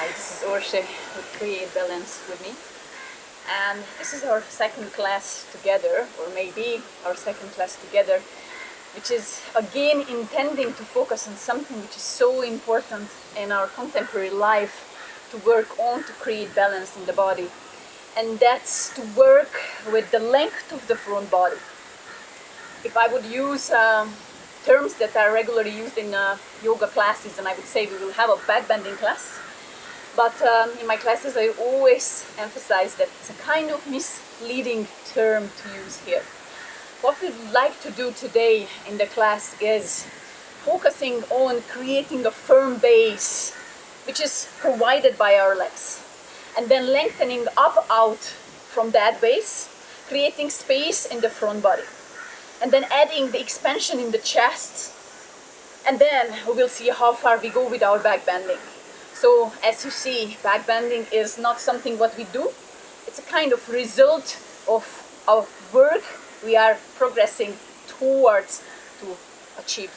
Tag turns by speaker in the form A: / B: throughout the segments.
A: Hi, this is Orche with Create Balance with me, and this is our second class together, or maybe our second class together, which is again intending to focus on something which is so important in our contemporary life to work on to create balance in the body, and that's to work with the length of the front body. If I would use terms that are regularly used in yoga classes, then I would say we will have a back bending class. But in my classes I always emphasize that it's a kind of misleading term to use here. What we'd like to do today in the class is focusing on creating a firm base which is provided by our legs, and then lengthening up out from that base, creating space in the front body, and then adding the expansion in the chest, and then we will see how far we go with our back bending. So as you see, back bending is not something what we do, it's a kind of result of our work we are progressing towards to achieve.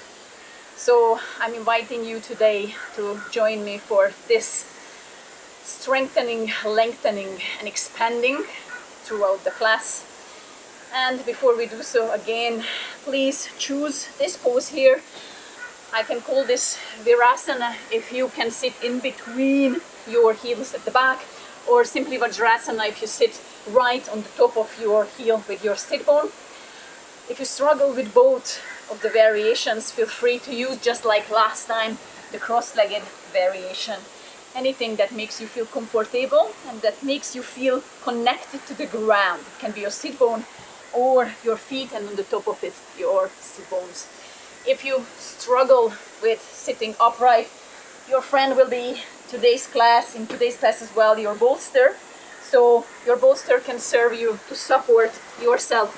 A: So I'm inviting you today to join me for this strengthening, lengthening and expanding throughout the class. And before we do so, again, please choose this pose here. I can call this Virasana if you can sit in between your heels at the back, or simply Vajrasana if you sit right on the top of your heel with your sit bone. If you struggle with both of the variations, feel free to use, just like last time, the cross-legged variation. Anything that makes you feel comfortable and that makes you feel connected to the ground. It can be your sit bone or your feet, and on the top of it your sit bones. If you struggle with sitting upright, your friend will be in today's class as well, your bolster. So your bolster can serve you to support yourself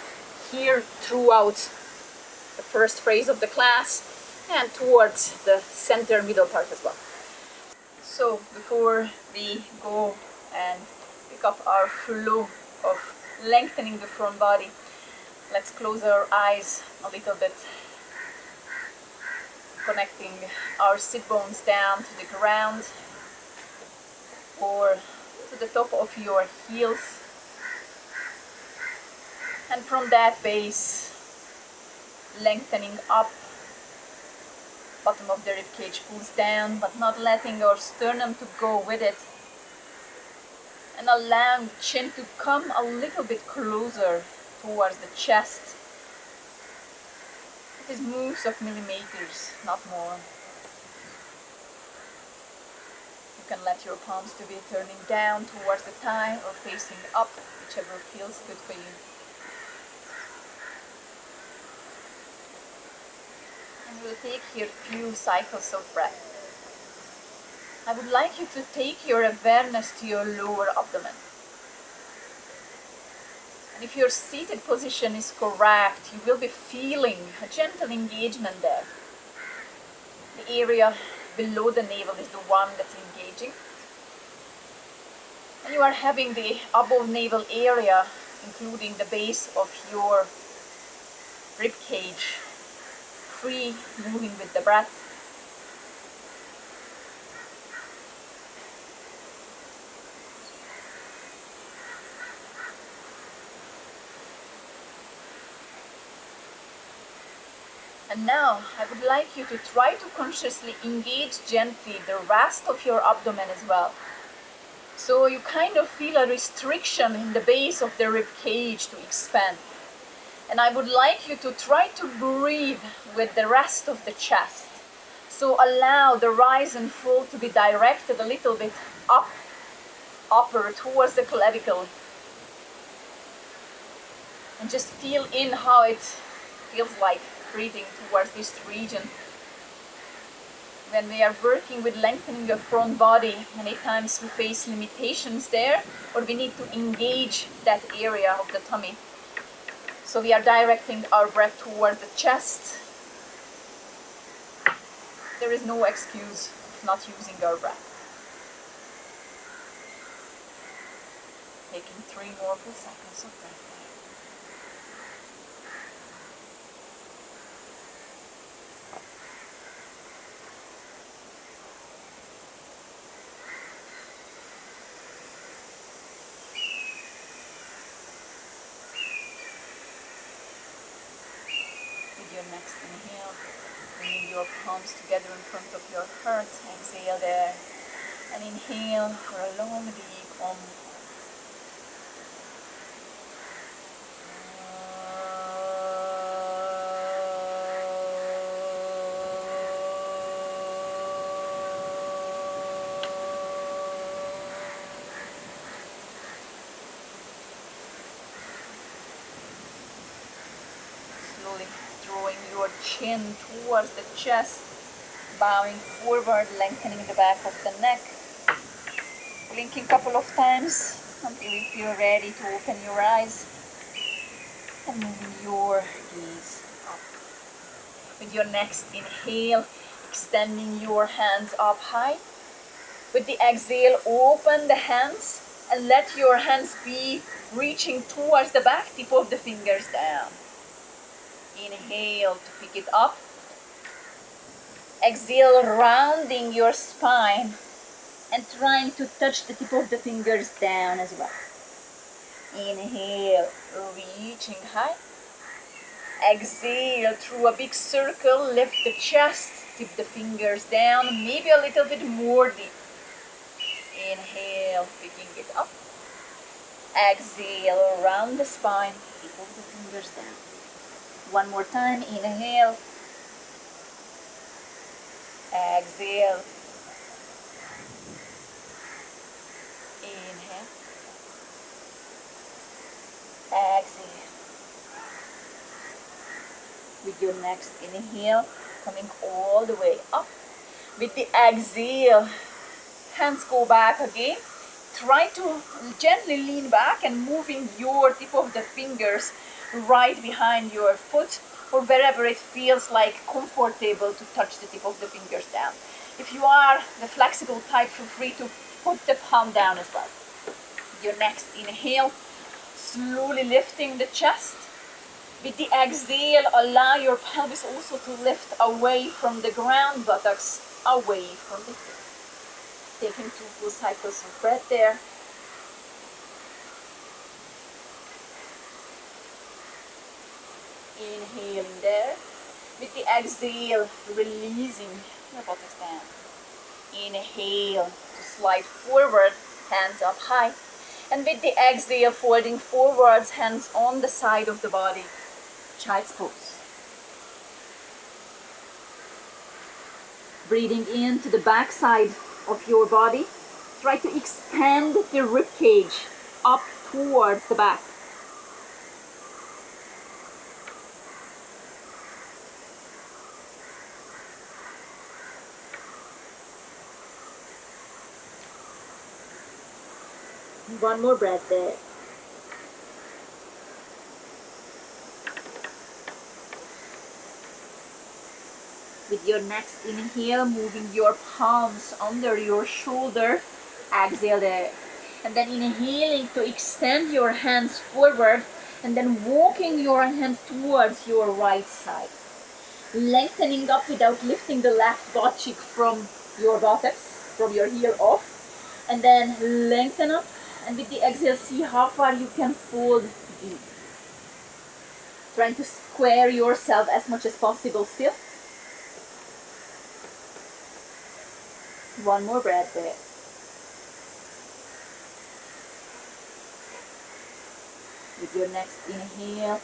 A: here throughout the first phase of the class and towards the center middle part as well. So before we go and pick up our flow of lengthening the front body, let's close our eyes a little bit, connecting our sit bones down to the ground or to the top of your heels, and from that base lengthening up, bottom of the rib cage pulls down, but not letting our sternum to go with it, and allowing the chin to come a little bit closer towards the chest. It is moves of millimeters, not more. You can let your palms to be turning down towards the thigh or facing up, whichever feels good for you. And we'll take here a few cycles of breath. I would like you to take your awareness to your lower abdomen. And if your seated position is correct, you will be feeling a gentle engagement there. The area below the navel is the one that's engaging. And you are having the above navel area, including the base of your rib cage, free, moving with the breath. And now I would like you to try to consciously engage gently the rest of your abdomen as well. So you kind of feel a restriction in the base of the rib cage to expand. And I would like you to try to breathe with the rest of the chest. So allow the rise and fall to be directed a little bit upper towards the clavicle. And just feel in how it feels like breathing towards this region. When we are working with lengthening the front body, many times we face limitations there, or we need to engage that area of the tummy. So we are directing our breath towards the chest. There is no excuse of not using our breath. Taking 3 more full cycles of breath. next inhale, bring your palms together in front of your heart. Exhale there. And inhale for a long, deep slowly drawing your chin towards the chest, bowing forward, lengthening the back of the neck. Blinking a couple of times until you feel ready to open your eyes and moving your gaze up. With your next inhale, extending your hands up high. With the exhale, open the hands and let your hands be reaching towards the back, tip of the fingers down. Inhale to pick it up. Exhale, rounding your spine and trying to touch the tip of the fingers down as well. Inhale, reaching high. Exhale, through a big circle, lift the chest, tip the fingers down, maybe a little bit more deep. Inhale, picking it up. Exhale, round the spine, tip of the fingers down. One more time, inhale. Exhale. Inhale. Exhale. With your next inhale, coming all the way up. With the exhale, hands go back again. Try to gently lean back and moving your tip of the fingers right behind your foot or wherever it feels like comfortable to touch the tip of the fingers down. If you are the flexible type, feel free to put the palm down as well. Your next inhale, slowly lifting the chest. With the exhale, allow your pelvis also to lift away from the ground, buttocks away from the hip. Taking 2 full cycles of breath there. Inhaling there. With the exhale, releasing the buttocks down. Inhale to slide forward, hands up high. And with the exhale, folding forwards, hands on the side of the body. Child's pose. Breathing into the back side of your body. Try to expand the rib cage up towards the back. One more breath there. With your next inhale, moving your palms under your shoulder, exhale there. And then inhaling to extend your hands forward and then walking your hands towards your right side. Lengthening up without lifting the left butt cheek from your buttocks, from your heel off. And then lengthen up. And with the exhale, see how far you can fold deep. Trying to square yourself as much as possible still. One more breath there. With your next inhale,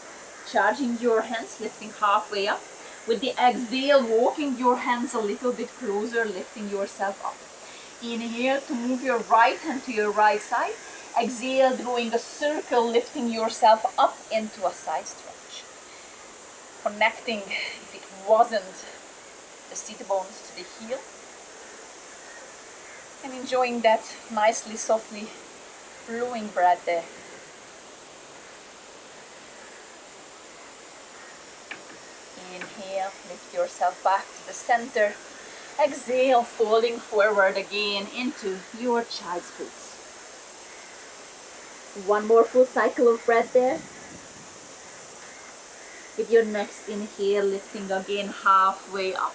A: charging your hands, lifting halfway up. With the exhale, walking your hands a little bit closer, lifting yourself up. Inhale to move your right hand to your right side. Exhale, drawing a circle, lifting yourself up into a side stretch. Connecting, if it wasn't, the seat bones to the heel. And enjoying that nicely, softly flowing breath there. Inhale, lift yourself back to the center. Exhale, folding forward again into your child's pose. One more full cycle of breath there. With your next inhale, lifting again halfway up.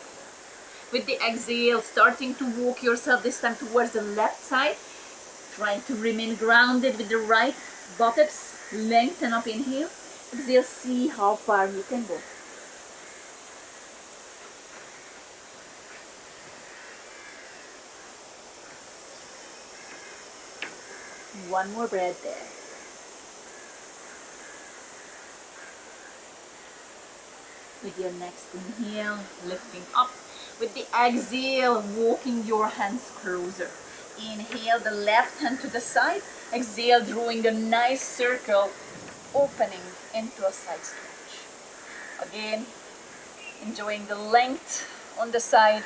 A: With the exhale, starting to walk yourself this time towards the left side. Trying to remain grounded with the right buttocks. Lengthen up, inhale. Exhale, see how far you can go. One more breath there. With your next inhale, lifting up. With the exhale, walking your hands closer. Inhale the left hand to the side. Exhale, drawing a nice circle, opening into a side stretch. Again, enjoying the length on the side.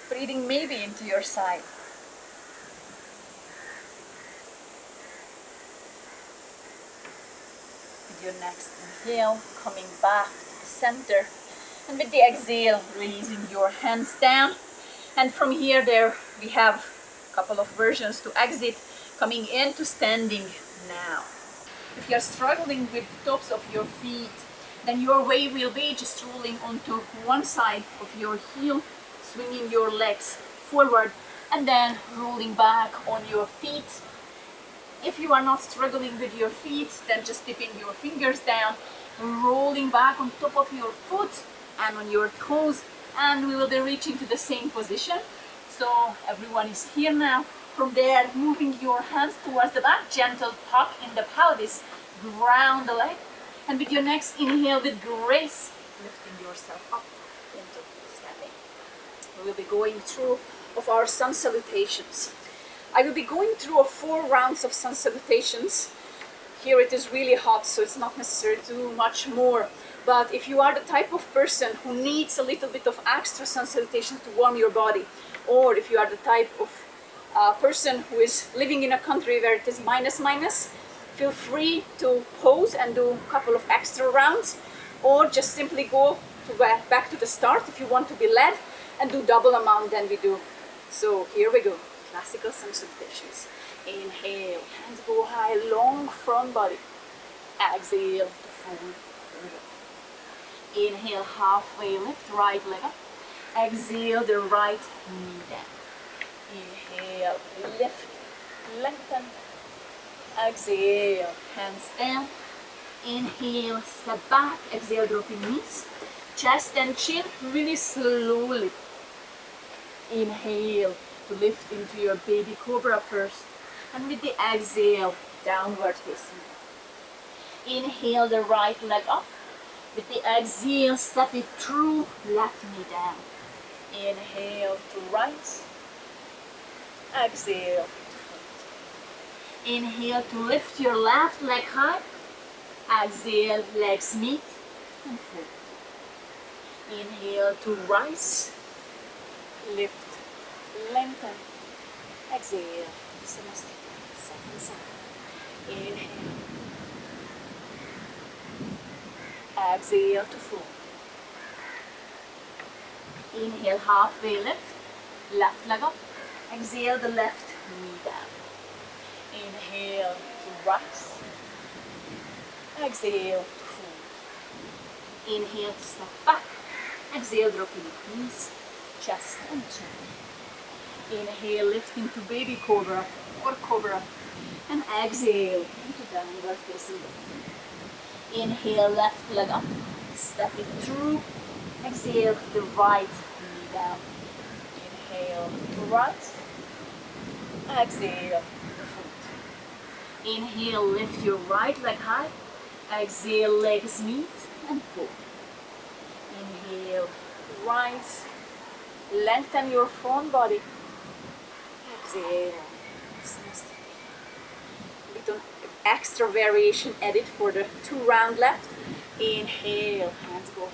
A: Breathing maybe into your side. With your next inhale, coming back to the center. And with the exhale, releasing your hands down. And from here, there we have a couple of versions to exit, coming into standing now. If you're struggling with the tops of your feet, then your way will be just rolling onto one side of your heel, swinging your legs forward, and then rolling back on your feet. If you are not struggling with your feet, then just dipping your fingers down, rolling back on top of your foot and on your toes, and we will be reaching to the same position. So everyone is here now. From there, moving your hands towards the back, gentle tuck in the pelvis, ground the leg, and with your next inhale with grace, lifting yourself up into standing. We will be going through of our sun salutations. I will be going through 4 rounds of sun salutations. Here it is really hot, so it's not necessary to do much more. But if you are the type of person who needs a little bit of extra sun salutations to warm your body, or if you are the type of person who is living in a country where it is minus, feel free to pause and do a couple of extra rounds, or just simply go to back to the start if you want to be led and do double amount than we do. So here we go. Classical sun salutations. Inhale, hands go high, long front body. Exhale, forward. Inhale, halfway lift, right leg up. Exhale, the right knee down. Inhale, lift, lengthen. Exhale, hands down. Inhale, step back. Exhale, dropping knees. Chest and chin, really slowly. Inhale to lift into your baby cobra first. And with the exhale, downward facing. Inhale the right leg up. With the exhale, step it through, left knee down. Inhale to rise. Exhale to front. Inhale to lift your left leg high. Exhale, legs meet and forward. Inhale to rise. Lift, lengthen. Exhale, Samasthiti, second side. Inhale. Exhale to fold. Inhale, halfway lift, left leg up. Exhale, the left knee down. Inhale to rise. Exhale to fold. Inhale to step back. Exhale, dropping the knees, chest and chin. Inhale, lifting to baby cobra or cobra. And exhale into downward facing dog. Inhale, left leg up, step it through. Exhale, the right knee down. Inhale to rise. Exhale to fold. Inhale, lift your right leg high. Exhale, legs meet and fold. Inhale, rise. Lengthen your front body. Exhale. Little extra variation added for the 2 round left. Inhale, hands go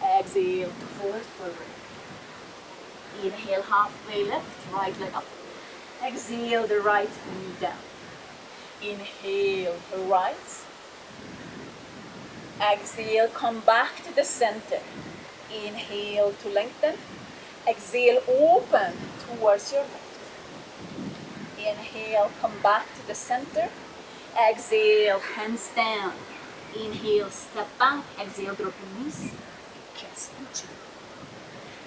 A: high. Exhale to forward fold. Inhale, halfway lift, right leg up. Exhale, the right knee down. Inhale, rise. Exhale, come back to the center. Inhale to lengthen. Exhale, open towards your left. Inhale, come back to the center. Exhale, hands down. Inhale, step back. Exhale, drop your knees. Chest and chin.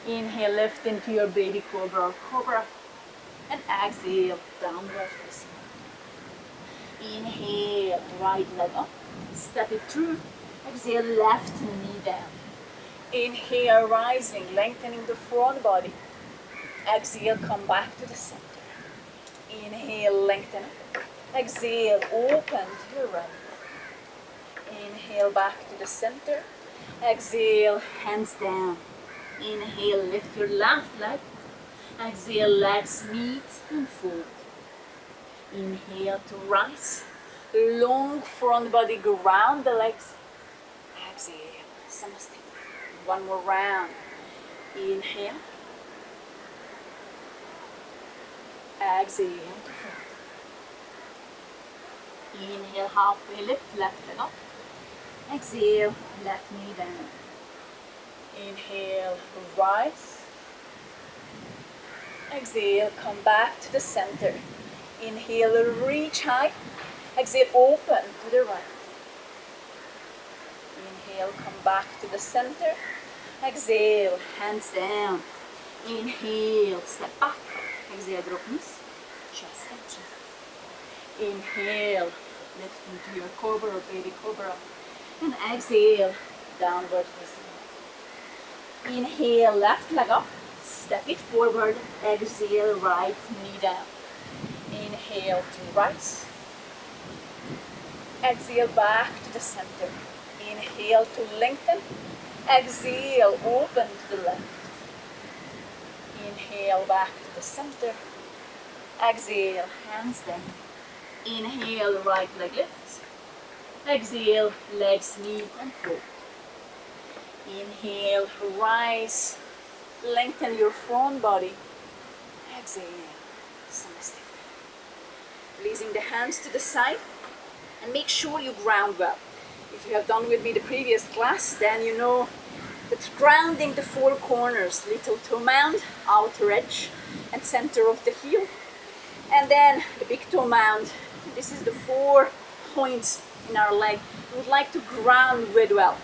A: Inhale, lift into your baby cobra or cobra. And exhale, downward facing. Inhale, right leg up. Step it through. Exhale, left knee down. Inhale, rising, lengthening the front body. Exhale, come back to the center. Inhale, lengthen. Exhale, open to your right. Inhale, back to the center. Exhale, hands down. Inhale, lift your left leg. Exhale, legs meet and fold. Inhale to rise. Long front body, ground the legs. Exhale, samasthiti. One more round. Inhale. Exhale to fold. Inhale, halfway lift, left leg up. Exhale, left knee down. Inhale, rise. Exhale, come back to the center. Inhale, reach high. Exhale, open to the right. Inhale, come back to the center. Exhale, hands down. Inhale, step back. Exhale, drop knees. Chest tension. Inhale, lift into your cobra or baby cobra. And exhale, downward facing. Inhale, left leg up. Step it forward. Exhale, right knee down. Inhale to rise. Exhale, back to the center. Inhale to lengthen. Exhale, open to the left. Inhale, back to the center. Exhale, hands down. Inhale, right leg lifts. Exhale, legs meet and fold. Inhale, rise. Lengthen your front body. Exhale, samasthiti. Releasing the hands to the side. And make sure you ground well. If you have done with me the previous class, then you know that grounding the four corners, little toe mound, outer edge, and center of the heel. And then the big toe mound. This is the 4 points in our leg. We would like to ground with well.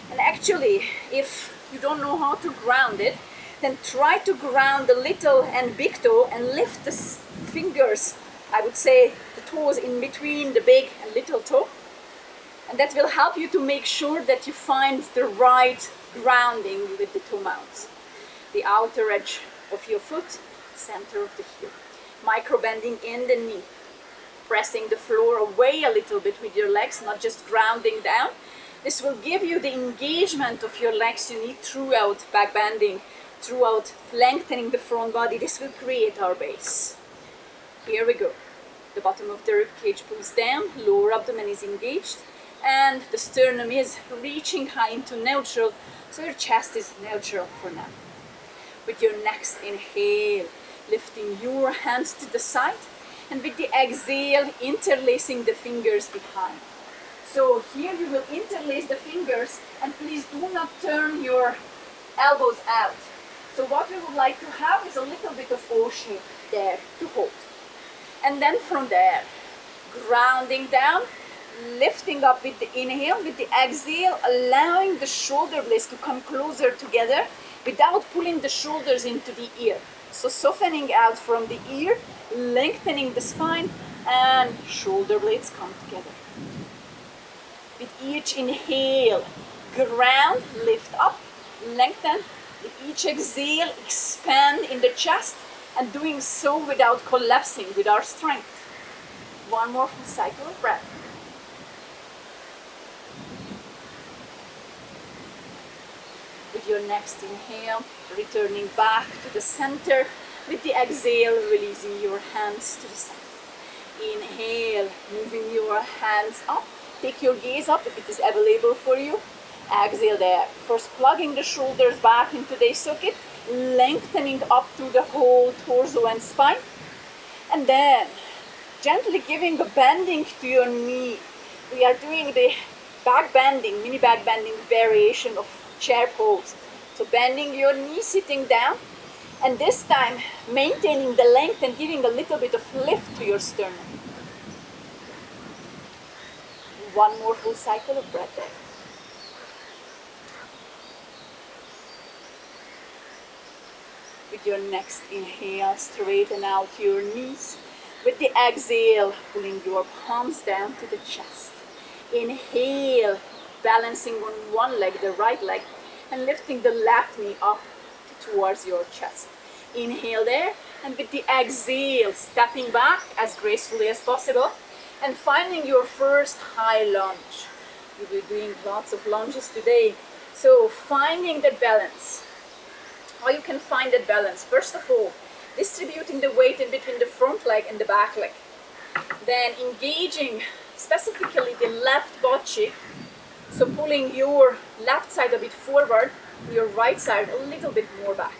A: And actually, if you don't know how to ground it, then try to ground the little and big toe and lift the fingers, I would say the toes in between the big and little toe. And that will help you to make sure that you find the right grounding with the toe mounts. The outer edge of your foot, center of the heel. Micro bending in the knee. Pressing the floor away a little bit with your legs, not just grounding down. This will give you the engagement of your legs you need throughout back bending, throughout lengthening the front body. This will create our base. Here we go. The bottom of the rib cage pulls down, lower abdomen is engaged, and the sternum is reaching high into neutral, so your chest is neutral for now. With your next inhale, lifting your hands to the side, and with the exhale, interlacing the fingers behind. So here you will interlace the fingers, and please do not turn your elbows out. So what we would like to have is a little bit of O shape there to hold. And then from there, grounding down, lifting up with the inhale, with the exhale, allowing the shoulder blades to come closer together without pulling the shoulders into the ear. So softening out from the ear, lengthening the spine, and shoulder blades come together. With each inhale, ground, lift up, lengthen. With each exhale, expand in the chest, and doing so without collapsing, with our strength. One more full cycle of breath. With your next inhale, returning back to the center. With the exhale, releasing your hands to the side. Inhale, moving your hands up. Take your gaze up if it is available for you. Exhale there. First, plugging the shoulders back into the socket, lengthening up through the whole torso and spine. And then, gently giving a bending to your knee. We are doing the back bending, mini back bending variation of chair pose. So bending your knee, sitting down. And this time, maintaining the length and giving a little bit of lift to your sternum. One more full cycle of breath there. With your next inhale, straighten out your knees. With the exhale, pulling your palms down to the chest. Inhale, balancing on one leg, the right leg, and lifting the left knee up towards your chest. Inhale there, And with the exhale, stepping back as gracefully as possible and finding your first high lunge. We'll be doing lots of lunges today. So finding that balance. How you can find that balance? First of all, distributing the weight in between the front leg and the back leg. Then engaging specifically the left butt cheek. So pulling your left side a bit forward, your right side a little bit more back.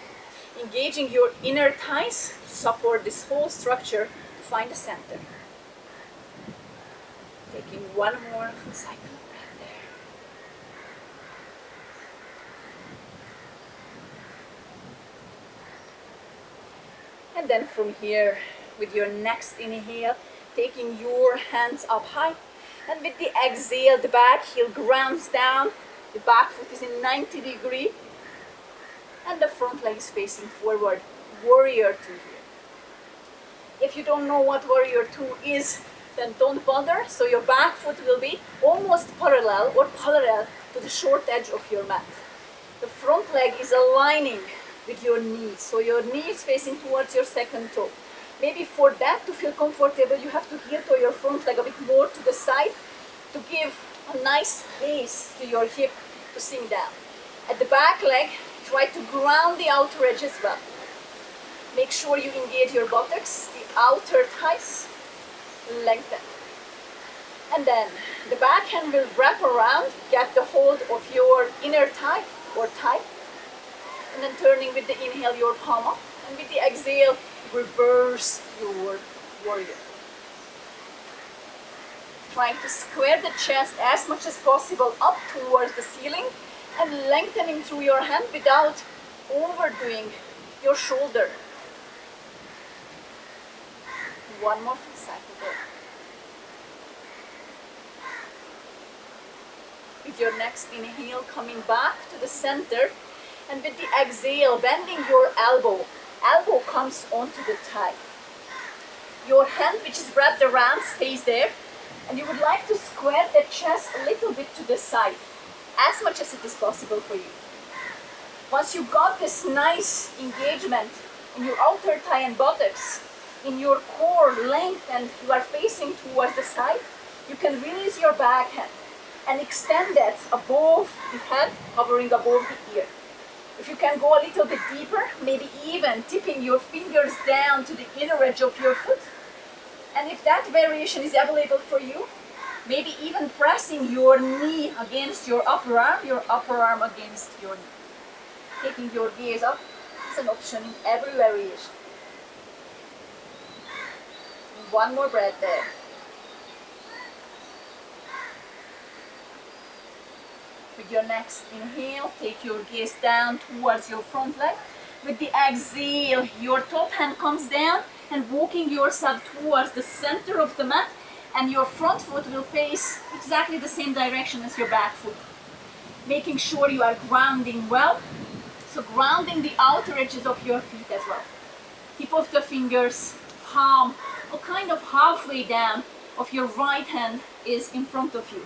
A: Engaging your inner thighs to support this whole structure to find the center. Taking one more full cycle of breath there. And then from here, with your next inhale, taking your hands up high. And with the exhale, the back heel grounds down. The back foot is in 90 degree. And the front leg is facing forward. Warrior 2 here. If you don't know what Warrior 2 is, then don't bother. So your back foot will be almost parallel to the short edge of your mat. The front leg is aligning with your knees. So your knee is facing towards your second toe. Maybe for that to feel comfortable, you have to heel to your front leg a bit more to the side to give a nice base to your hip to sink down. At the back leg, try to ground the outer edge as well. Make sure you engage your buttocks, the outer thighs, lengthen. And then the backhand will wrap around, get the hold of your inner thigh or thigh. And then turning with the inhale your palm up. And with the exhale, reverse your warrior. Trying to square the chest as much as possible up towards the ceiling and lengthening through your hand without overdoing your shoulder. One more full cycle there. With your next inhale, coming back to the center, and with the exhale, bending your elbow. Elbow comes onto the thigh. Your hand, which is wrapped around, stays there, and you would like to square the chest a little bit to the side, as much as it is possible for you. Once you got this nice engagement in your outer thigh and buttocks, in your core length, and you are facing towards the side, you can release your backhand and extend that above the head, hovering above the ear. If you can go a little bit deeper, maybe even tipping your fingers down to the inner edge of your foot. And if that variation is available for you, maybe even pressing your knee against your upper arm against your knee. Taking your gaze up is an option in every variation. One more breath there. With your next inhale, take your gaze down towards your front leg. With the exhale, your top hand comes down and walking yourself towards the center of the mat, and your front foot will face exactly the same direction as your back foot. Making sure you are grounding well, so grounding the outer edges of your feet as well. Tip of the fingers, palm, or kind of halfway down of your right hand is in front of you.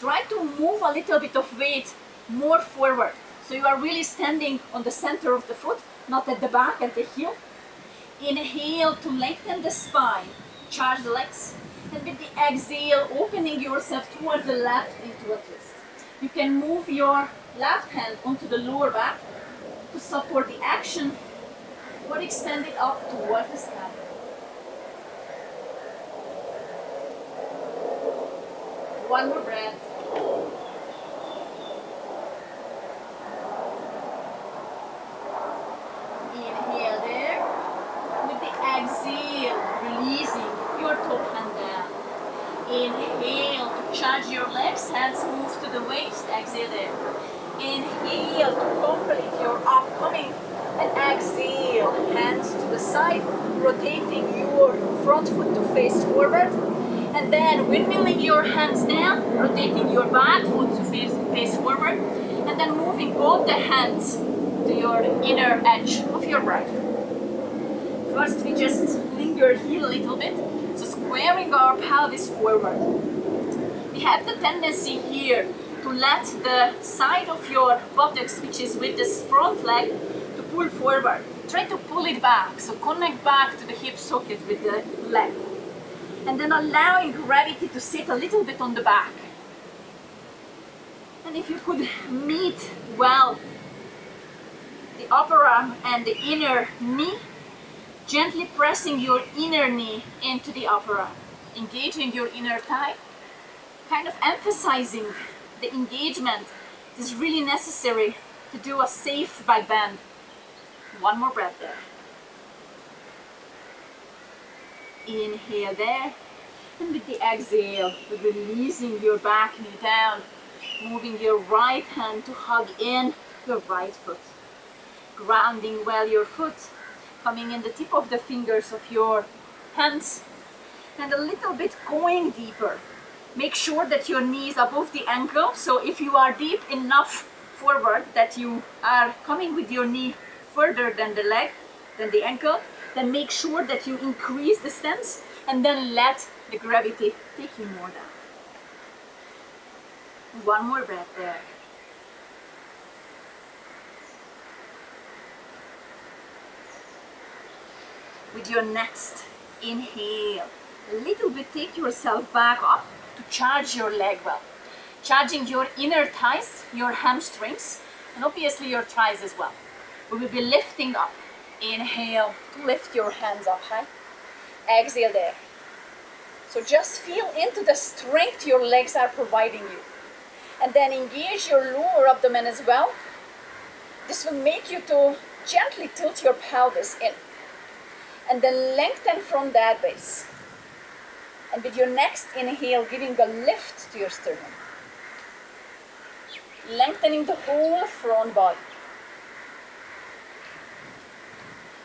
A: Try to move a little bit of weight more forward. So you are really standing on the center of the foot, not at the back, at the heel. Inhale to lengthen the spine, charge the legs. And with the exhale, opening yourself towards the left into a twist. You can move your left hand onto the lower back to support the action, or extend it up towards the sky. One more breath. Inhale there. With the exhale, releasing your top hand down. Inhale to charge your legs, hands move to the waist, exhale there. Inhale to complete your upcoming, and exhale, hands to the side, rotating your front foot to face forward. And then windmilling your hands down, rotating your back foot to face forward, and then moving both the hands to your inner edge of your right. First, we just linger here a little bit, so squaring our pelvis forward. We have the tendency here to let the side of your buttocks, which is with this front leg, to pull forward. try to pull it back. So connect back to the hip socket with the leg. And then allowing gravity to sit a little bit on the back. And if you could meet well the upper arm and the inner knee, gently pressing your inner knee into the upper arm, engaging your inner thigh, kind of emphasizing the engagement. It is really necessary to do a safe back bend. One more breath there. Inhale there, and with the exhale, releasing your back knee down, moving your right hand to hug in your right foot, grounding well your foot, coming in the tip of the fingers of your hands, and a little bit going deeper. Make sure that your knee is above the ankle, so if you are deep enough forward that you are coming with your knee further than the leg, than the ankle, then make sure that you increase the stance and then let the gravity take you more down. One more breath there. With your next inhale, a little bit take yourself back up to charge your leg well. Charging your inner thighs, your hamstrings, and obviously your thighs as well. We will be lifting up. Inhale to lift your hands up high. Exhale there. So just feel into the strength your legs are providing you. And then engage your lower abdomen as well. This will make you to gently tilt your pelvis in. And then lengthen from that base. And with your next inhale, giving a lift to your sternum. Lengthening the whole front body.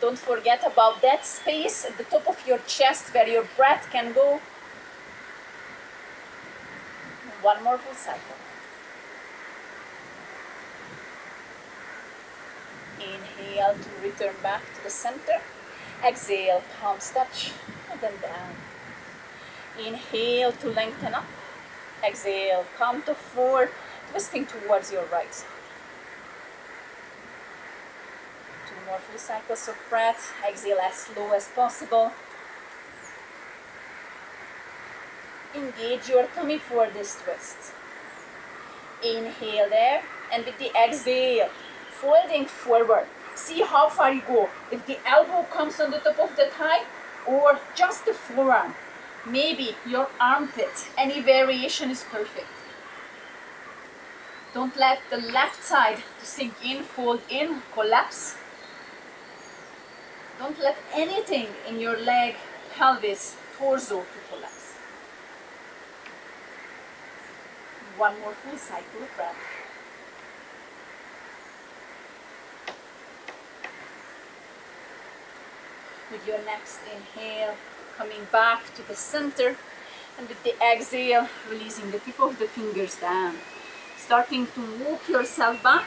A: Don't forget about that space at the top of your chest where your breath can go. One more full cycle. Inhale to return back to the center. Exhale, palms touch, and then down. Inhale to lengthen up. Exhale, come to 4, twisting towards your right side. 2 more full cycles of breath. Exhale as slow as possible. Engage your tummy for this twist. Inhale there, and with the exhale, folding forward. See how far you go. If the elbow comes on the top of the thigh, or just the forearm. Maybe your armpit. Any variation is perfect. Don't let the left side to sink in, fold in, collapse. Don't let anything in your leg, pelvis, torso to collapse. One more full cycle of breath. With your next inhale, coming back to the center, and with the exhale, releasing the tip of the fingers down. Starting to walk yourself back.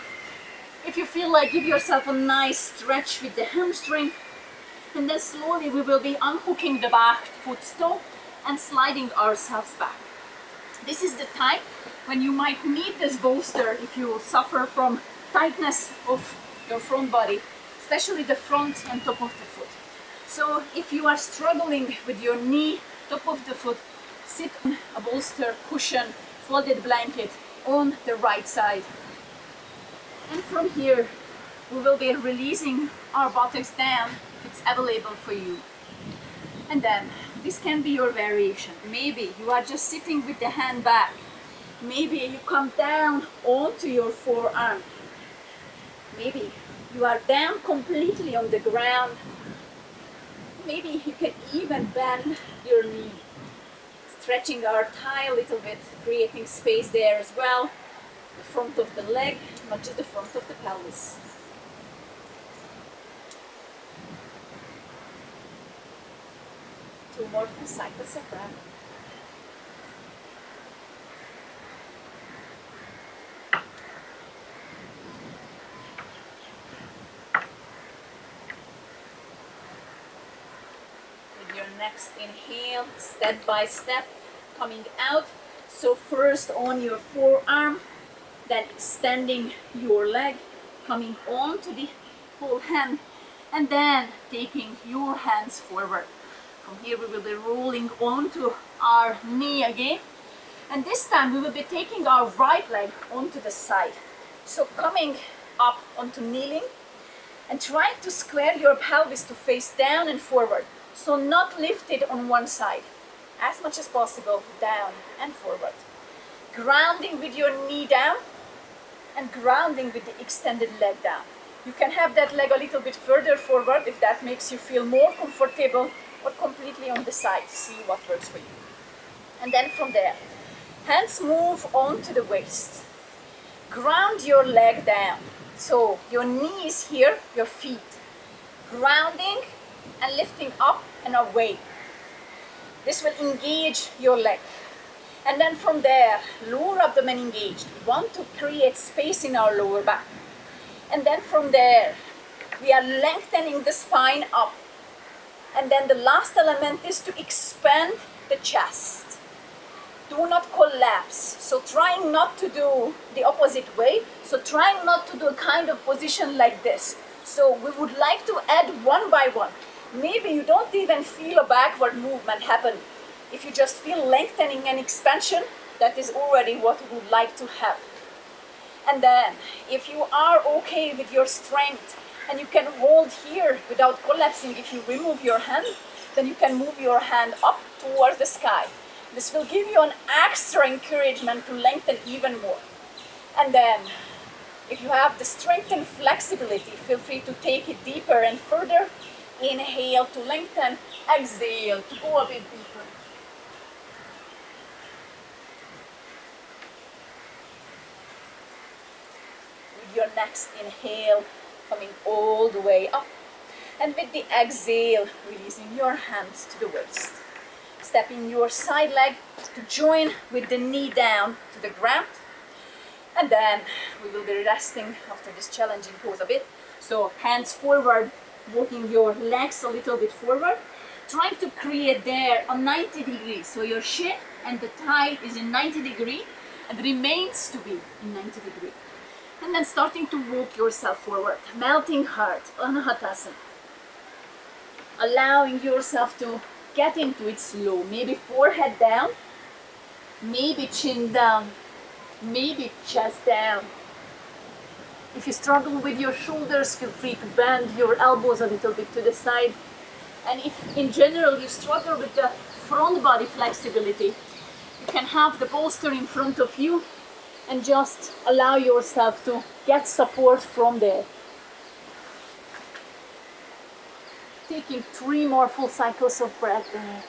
A: If you feel like, give yourself a nice stretch with the hamstring, and then slowly we will be unhooking the back foot toe and sliding ourselves back. This is the time when you might need this bolster if you suffer from tightness of your front body, especially the front and top of the foot. So if you are struggling with your knee, top of the foot, sit on a bolster, cushion, folded blanket on the right side. And from here, we will be releasing our buttocks down if it's available for you. And then, this can be your variation. Maybe you are just sitting with the hand back. Maybe you come down onto your forearm. Maybe you are down completely on the ground. Maybe you can even bend your knee, stretching our thigh a little bit, creating space there as well. The front of the leg, not just the front of the pelvis. Two more full cycles of breath. Next inhale, step by step, coming out. So first on your forearm, then extending your leg, coming onto the whole hand, And then taking your hands forward. From here we will be rolling onto our knee again. And this time we will be taking our right leg onto the side. So coming up onto kneeling and trying to square your pelvis to face down and forward. So not lifted on one side. As much as possible, down and forward. Grounding with your knee down and grounding with the extended leg down. You can have that leg a little bit further forward if that makes you feel more comfortable, or completely on the side. See what works for you. And then from there, hands move onto the waist. Ground your leg down. So your knee is here, your feet. Grounding and lifting up and away. This will engage your leg. And then from there, lower abdomen engaged. We want to create space in our lower back. And then from there, we are lengthening the spine up. And then the last element is to expand the chest. Do not collapse. So trying not to do the opposite way. So trying not to do a kind of position like this. So we would like to add one by one. Maybe you don't even feel a backward movement happen. If you just feel lengthening and expansion, that is already what we would like to have. And then, if you are okay with your strength, and you can hold here without collapsing, if you remove your hand, then you can move your hand up towards the sky. This will give you an extra encouragement to lengthen even more. And then, if you have the strength and flexibility, feel free to take it deeper and further. Inhale to lengthen, exhale to go a bit deeper. With your next inhale, coming all the way up. And with the exhale, releasing your hands to the waist. Stepping your side leg to join with the knee down to the ground. And then we will be resting after this challenging pose a bit. So hands forward, walking your legs a little bit forward. Trying to create there a 90 degrees. So your shin and the thigh is in 90 degree and remains to be in 90 degree. And then starting to walk yourself forward, melting heart, Kapotasana. Allowing yourself to get into it slow. Maybe forehead down, maybe chin down, maybe chest down. If you struggle with your shoulders, feel free to bend your elbows a little bit to the side. And if in general you struggle with the front body flexibility, you can have the bolster in front of you and just allow yourself to get support from there. Taking 3 more full cycles of breath there.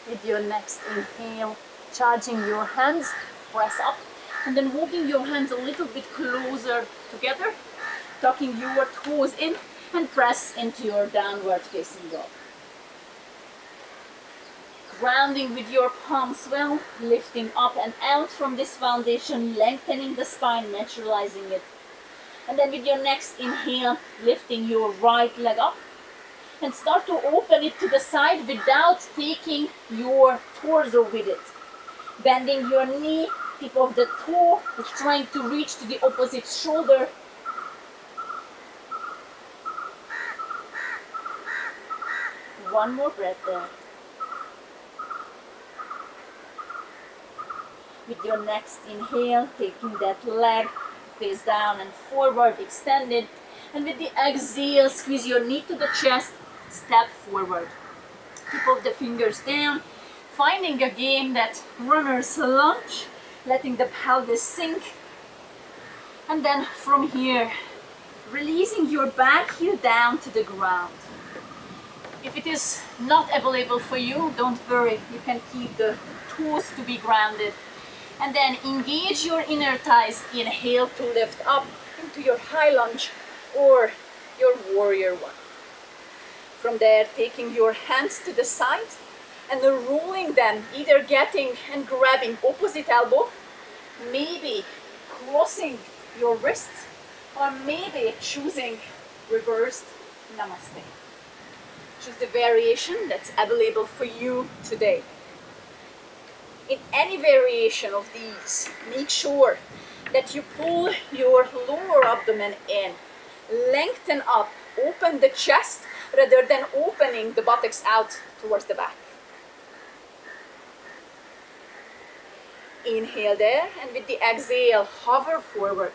A: With your next inhale, charging your hands, press up, and then walking your hands a little bit closer together, tucking your toes in, and press into your downward facing dog. Grounding with your palms well, lifting up and out from this foundation, lengthening the spine, naturalizing it. And then with your next inhale, lifting your right leg up, and start to open it to the side without taking your torso with it. Bending your knee, tip of the toe is trying to reach to the opposite shoulder. One more breath there. With your next inhale, taking that leg face down and forward, extended. And with the exhale, squeeze your knee to the chest, step forward. Tip of the fingers down, finding again that runner's lunge, letting the pelvis sink. And then from here, releasing your back heel down to the ground. If it is not available for you, don't worry, you can keep the toes to be grounded. And then engage your inner thighs, inhale to lift up into your high lunge or your warrior one. From there, taking your hands to the side and rolling them, either getting and grabbing opposite elbow, maybe crossing your wrists, or maybe choosing reversed namaste. Choose the variation that's available for you today. In any variation of these, make sure that you pull your lower abdomen in, lengthen up, open the chest rather than opening the buttocks out towards the back. Inhale there, and with the exhale, hover forward.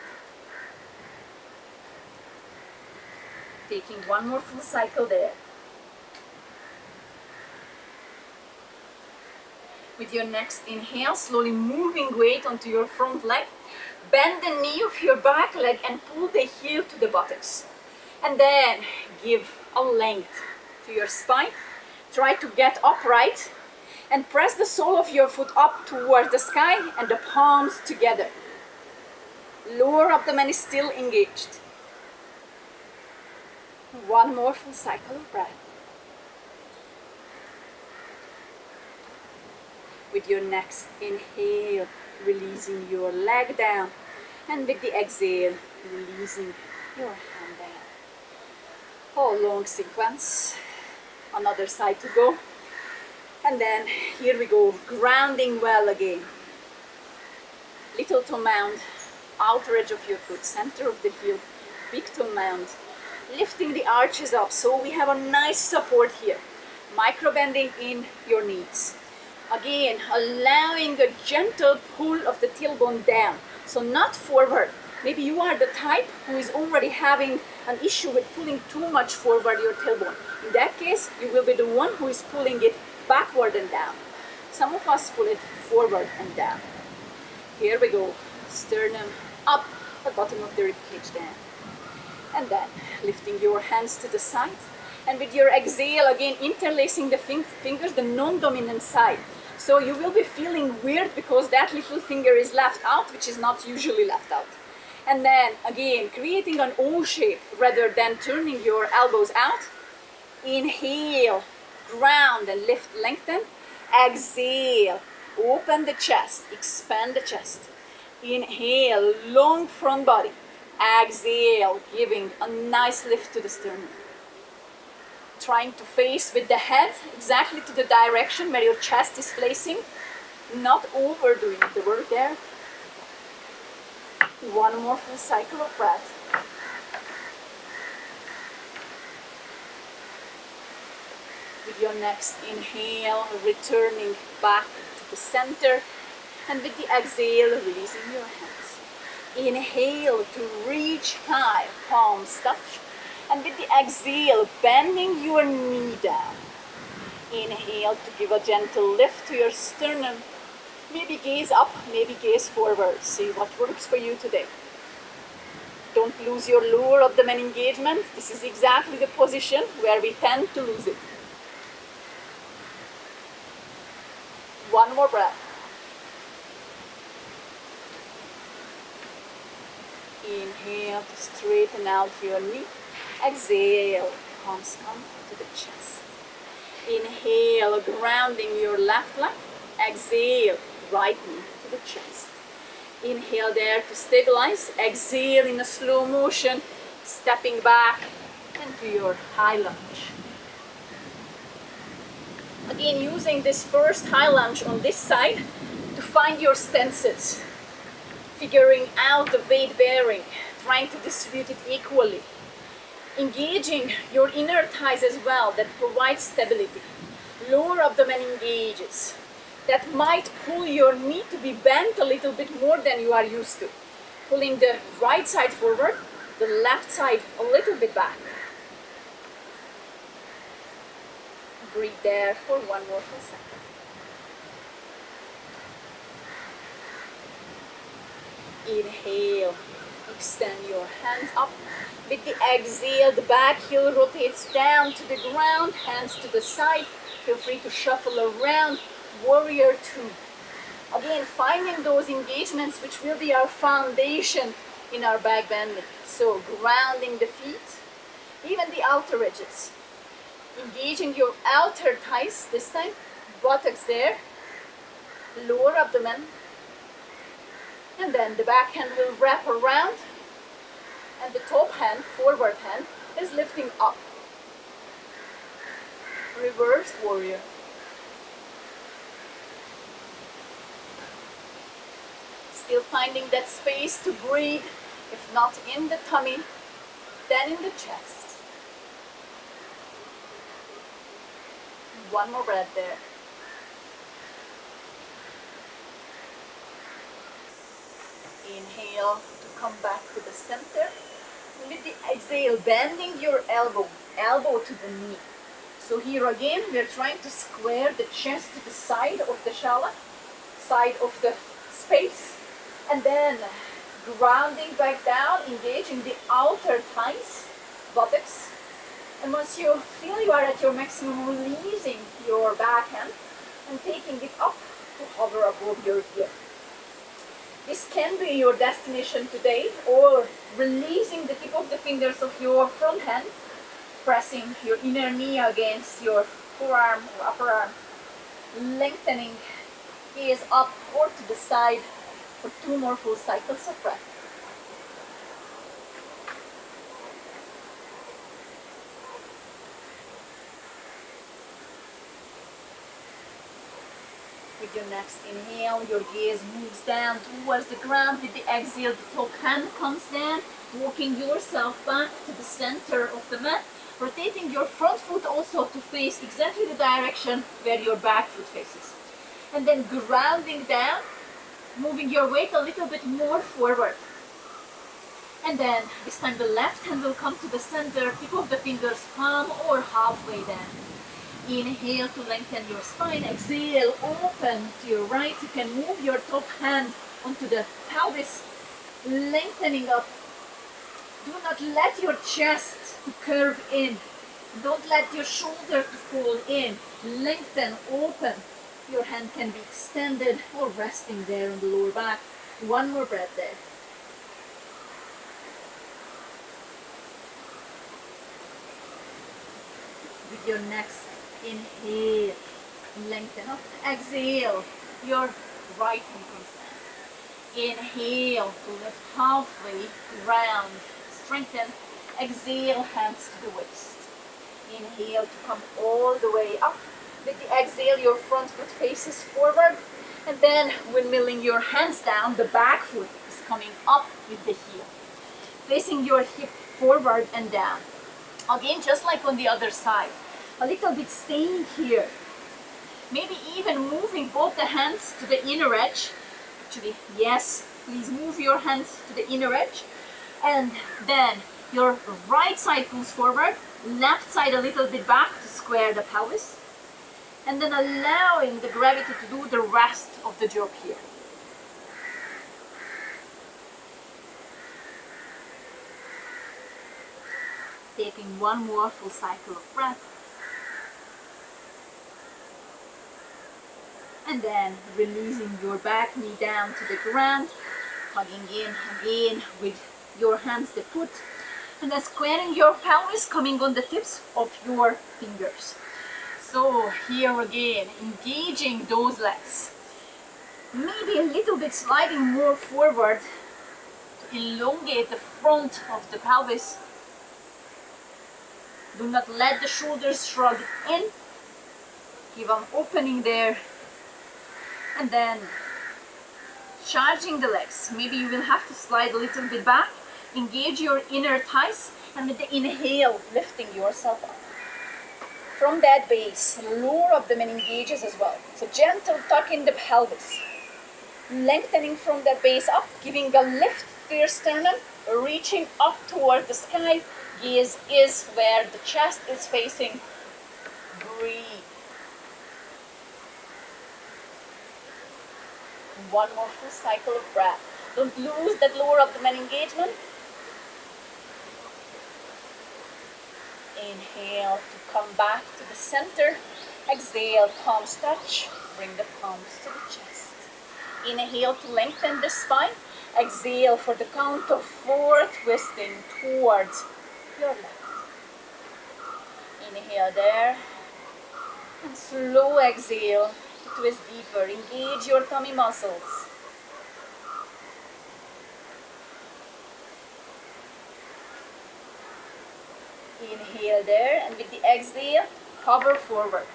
A: Taking one more full cycle there. With your next inhale, slowly moving weight onto your front leg. Bend the knee of your back leg and pull the heel to the buttocks. And then give a length to your spine. Try to get upright and press the sole of your foot up towards the sky and the palms together. Lower abdomen is still engaged. One more full cycle of breath. With your next inhale, releasing your leg down, and with the exhale, releasing your hand down. Oh, long sequence. Another side to go. And then here we go, grounding well again. Little toe mound, outer edge of your foot, center of the heel, big toe mound. Lifting the arches up so we have a nice support here. Micro bending in your knees. Again, allowing a gentle pull of the tailbone down. So not forward. Maybe you are the type who is already having an issue with pulling too much forward your tailbone. In that case, you will be the one who is pulling it backward and down. Some of us pull it forward and down. Here we go. Sternum up, the bottom of the rib cage down. And then lifting your hands to the side. And with your exhale, again interlacing the fingers, the non-dominant side. So you will be feeling weird because that little finger is left out, which is not usually left out. And then again, creating an O shape rather than turning your elbows out. Inhale, ground and lift, lengthen. Exhale, open the chest, expand the chest. Inhale, long front body. Exhale, giving a nice lift to the sternum. Trying to face with the head exactly to the direction where your chest is facing, not overdoing the work there. One more full cycle of breath. With your next inhale, returning back to the center, and with the exhale, releasing your hands. Inhale to reach high, palms touch. And with the exhale, bending your knee down. Inhale to give a gentle lift to your sternum. Maybe gaze up, maybe gaze forward. See what works for you today. Don't lose your lower abdomen engagement. This is exactly the position where we tend to lose it. One more breath. Inhale to straighten out your knee. Exhale, palms come to the chest. Inhale, grounding your left leg. Exhale, right knee to the chest. Inhale there to stabilize. Exhale in a slow motion, stepping back into your high lunge. Again, using this first high lunge on this side to find your stances. Figuring out the weight bearing, trying to distribute it equally. Engaging your inner thighs as well, that provides stability. Lower abdomen engages. That might pull your knee to be bent a little bit more than you are used to. Pulling the right side forward, the left side a little bit back. Breathe there for one more full second. Inhale, extend your hands up. With the exhale, the back heel rotates down to the ground, hands to the side. Feel free to shuffle around, warrior two. Again, finding those engagements which will be our foundation in our back bending. So grounding the feet, even the outer edges. Engaging your outer thighs this time, buttocks there, lower abdomen. And then the back hand will wrap around, and the top hand, forward hand, is lifting up. reversed warrior. Still finding that space to breathe, if not in the tummy, then in the chest. One more breath there. Inhale to come back to the center. With the exhale, bending your elbow to the knee. So here again, we're trying to square the chest to the side of the shala, side of the space, and then grounding back down, engaging the outer thighs, buttocks. And once you feel you are at your maximum, releasing your backhand and taking it up to hover above your ear. This can be your destination today, or releasing the tip of the fingers of your front hand, pressing your inner knee against your forearm or upper arm, lengthening gaze up or to the side for 2 more full cycles of breath. With your next inhale, your gaze moves down towards the ground. With the exhale, the top hand comes down, walking yourself back to the center of the mat, rotating your front foot also to face exactly the direction where your back foot faces. And then grounding down, moving your weight a little bit more forward. And then this time the left hand will come to the center, tip of the fingers, palm or halfway down. Inhale to lengthen your spine. Exhale, open to your right. You can move your top hand onto the pelvis, lengthening up. Do not let your chest to curve in. Don't let your shoulder to fall in. Lengthen, open. Your hand can be extended or resting there on the lower back. One more breath there. With your next inhale, lengthen up. Exhale, your right hand comes down. Inhale to lift halfway, round, strengthen. Exhale, hands to the waist. Inhale to come all the way up. With the exhale, your front foot faces forward. And then windmilling your hands down, the back foot is coming up with the heel. Facing your hip forward and down. Again, just like on the other side. A little bit staying here. Maybe even moving both the hands to the inner edge. Actually, yes, please move your hands to the inner edge. And then your right side pulls forward, left side a little bit back to square the pelvis. And then allowing the gravity to do the rest of the job here. Taking one more full cycle of breath. And then releasing your back knee down to the ground, hugging in again with your hands the foot, and then squaring your pelvis, coming on the tips of your fingers. So here again, engaging those legs. Maybe a little bit sliding more forward to elongate the front of the pelvis. Do not let the shoulders shrug in. Give an opening there. And then charging the legs. Maybe you will have to slide a little bit back. Engage your inner thighs, and with the inhale, lifting yourself up. From that base, lower abdomen engages as well. So gentle tuck in the pelvis. Lengthening from that base up, giving a lift to your sternum, reaching up towards the sky. Gaze is where the chest is facing. Breathe. One more full cycle of breath. Don't lose that lower abdomen engagement. Inhale to come back to the center. Exhale, palms touch. Bring the palms to the chest. Inhale to lengthen the spine. Exhale for the count of 4, twisting towards your left. Inhale there. And slow exhale. Twist deeper, engage your tummy muscles. Inhale there, and with the exhale, hover forward.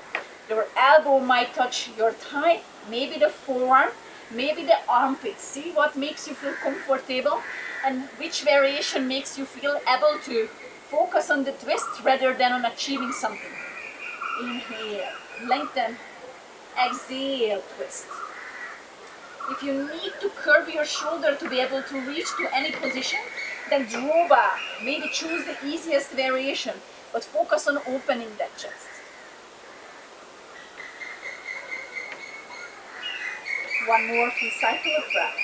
A: Your elbow might touch your thigh, maybe the forearm, maybe the armpit. See what makes you feel comfortable and which variation makes you feel able to focus on the twist rather than on achieving something. Inhale, lengthen, exhale, twist. If you need to curve your shoulder to be able to reach to any position, then draw back. Maybe choose the easiest variation, but focus on opening that chest. One more full cycle of breath.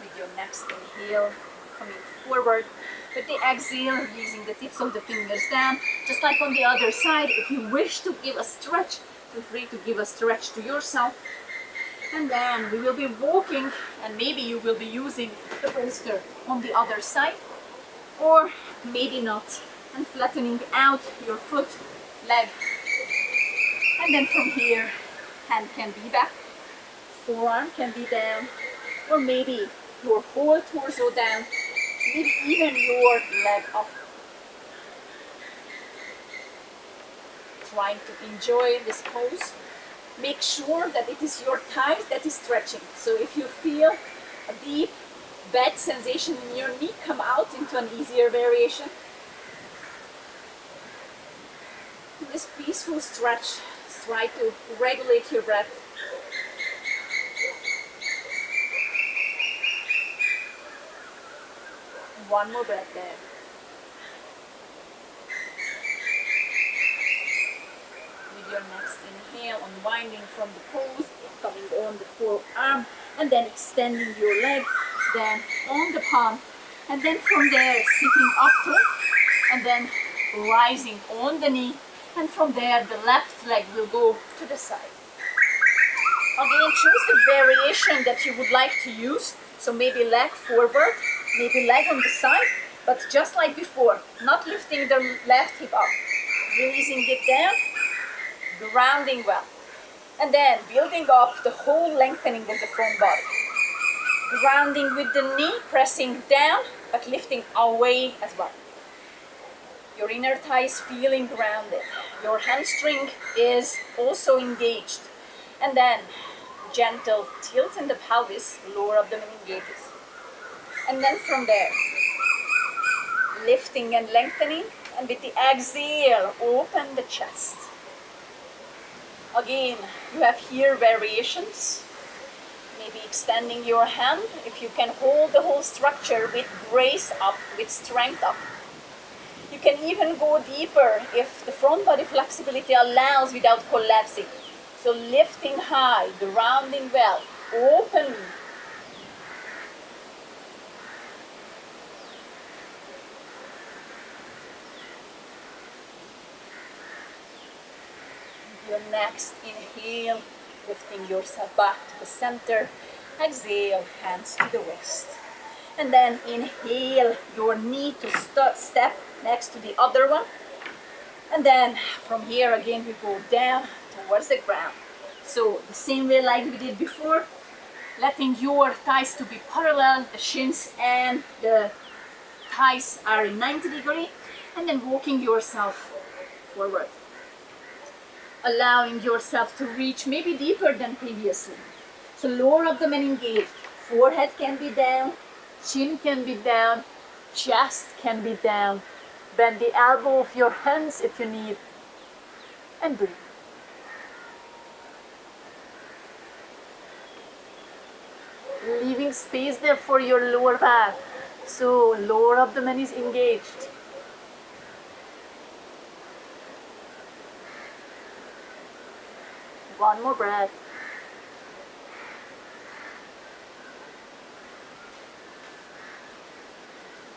A: With your next inhale, coming forward. With the exhale, releasing the tips of the fingers down. Just like on the other side, if you wish to give a stretch, feel free to give a stretch to yourself. And then we will be walking, and maybe you will be using the bolster on the other side, or maybe not, and flattening out your foot, leg. And then from here, hand can be back, forearm can be down, or maybe your whole torso down, maybe even your leg up. Trying to enjoy this pose. Make sure that it is your thighs that is stretching. So if you feel a deep, bad sensation in your knee, come out into an easier variation. This peaceful stretch, try to regulate your breath. One more breath there. With your next inhale, unwinding from the pose, coming on the forearm, and then extending your leg, then on the palm, and then from there sitting up tall, and then rising on the knee, and from there the left leg will go to the side. Again, choose the variation that you would like to use. So maybe leg forward, maybe leg on the side, but just like before, not lifting the left hip up, releasing it down, grounding well, and then building up the whole lengthening of the front body. Grounding with the knee, pressing down, but lifting away as well. Your inner thigh is feeling grounded. Your hamstring is also engaged. And then gentle tilt in the pelvis, lower abdomen engages. And then from there, lifting and lengthening, and with the exhale, open the chest. Again, you have here variations. Maybe extending your hand, if you can hold the whole structure with grace up, with strength up. You can even go deeper if the front body flexibility allows without collapsing. So lifting high, grounding well, open. Your next inhale, lifting yourself back to the center. Exhale, hands to the waist. And then inhale your knee to step next to the other one. And then from here again we go down towards the ground. So the same way like we did before, letting your thighs to be parallel, the shins and the thighs are in 90 degrees, and then walking yourself forward. Allowing yourself to reach maybe deeper than previously. So lower abdomen engaged, forehead can be down, chin can be down, chest can be down. Bend the elbow of your hands if you need, and breathe. Leaving space there for your lower back, so lower abdomen is engaged. One more breath.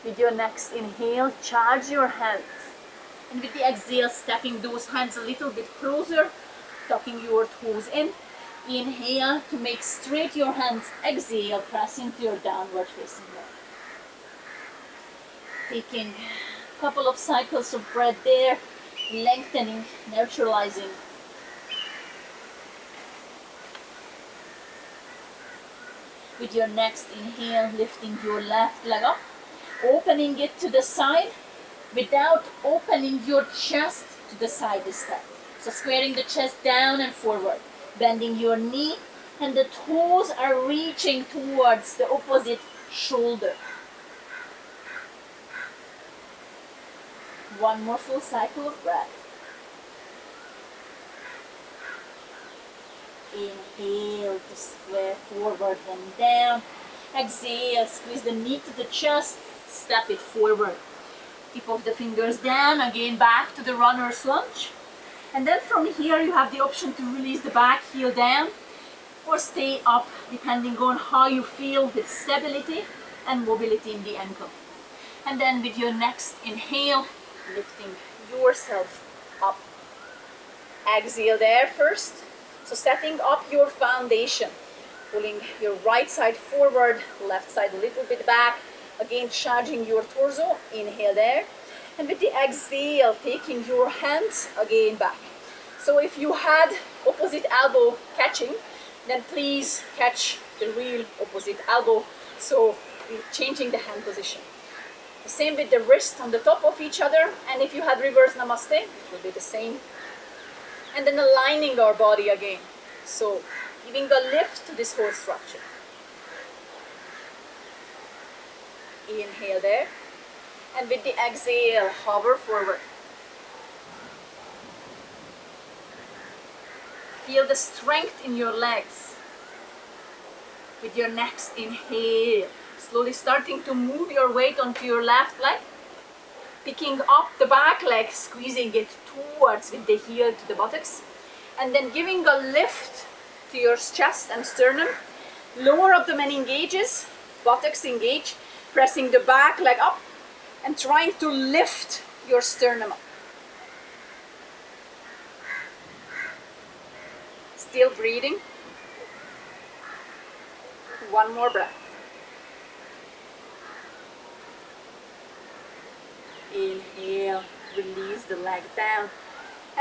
A: With your next inhale, charge your hands. And with the exhale, stepping those hands a little bit closer, tucking your toes in. Inhale to make straight your hands. Exhale, press into your downward facing dog. Taking a couple of cycles of breath there, lengthening, neutralizing. With your next inhale, lifting your left leg up. opening it to the side without opening your chest to the side this time. So squaring the chest down and forward, bending your knee, and the toes are reaching towards the opposite shoulder. One more full cycle of breath. Inhale to square forward and down. Exhale, squeeze the knee to the chest, step it forward. Tip of the fingers down, again back to the runner's lunge. And then from here you have the option to release the back heel down or stay up depending on how you feel with stability and mobility in the ankle. And then with your next inhale, lifting yourself up. Exhale there first. So setting up your foundation, pulling your right side forward, left side a little bit back. Again, charging your torso, inhale there. And with the exhale, taking your hands again back. So if you had opposite elbow catching, then please catch the real opposite elbow. So we're changing the hand position. The same with the wrist on the top of each other. And if you had reverse namaste, it will be the same. And then aligning our body again. So giving a lift to this whole structure. Inhale there. And with the exhale, hover forward. Feel the strength in your legs. With your next inhale, slowly starting to move your weight onto your left leg. Picking up the back leg, squeezing it towards with the heel to the buttocks. And then giving a lift to your chest and sternum. Lower abdomen engages, buttocks engage. Pressing the back leg up and trying to lift your sternum up. Still breathing. One more breath. Inhale, release the leg down.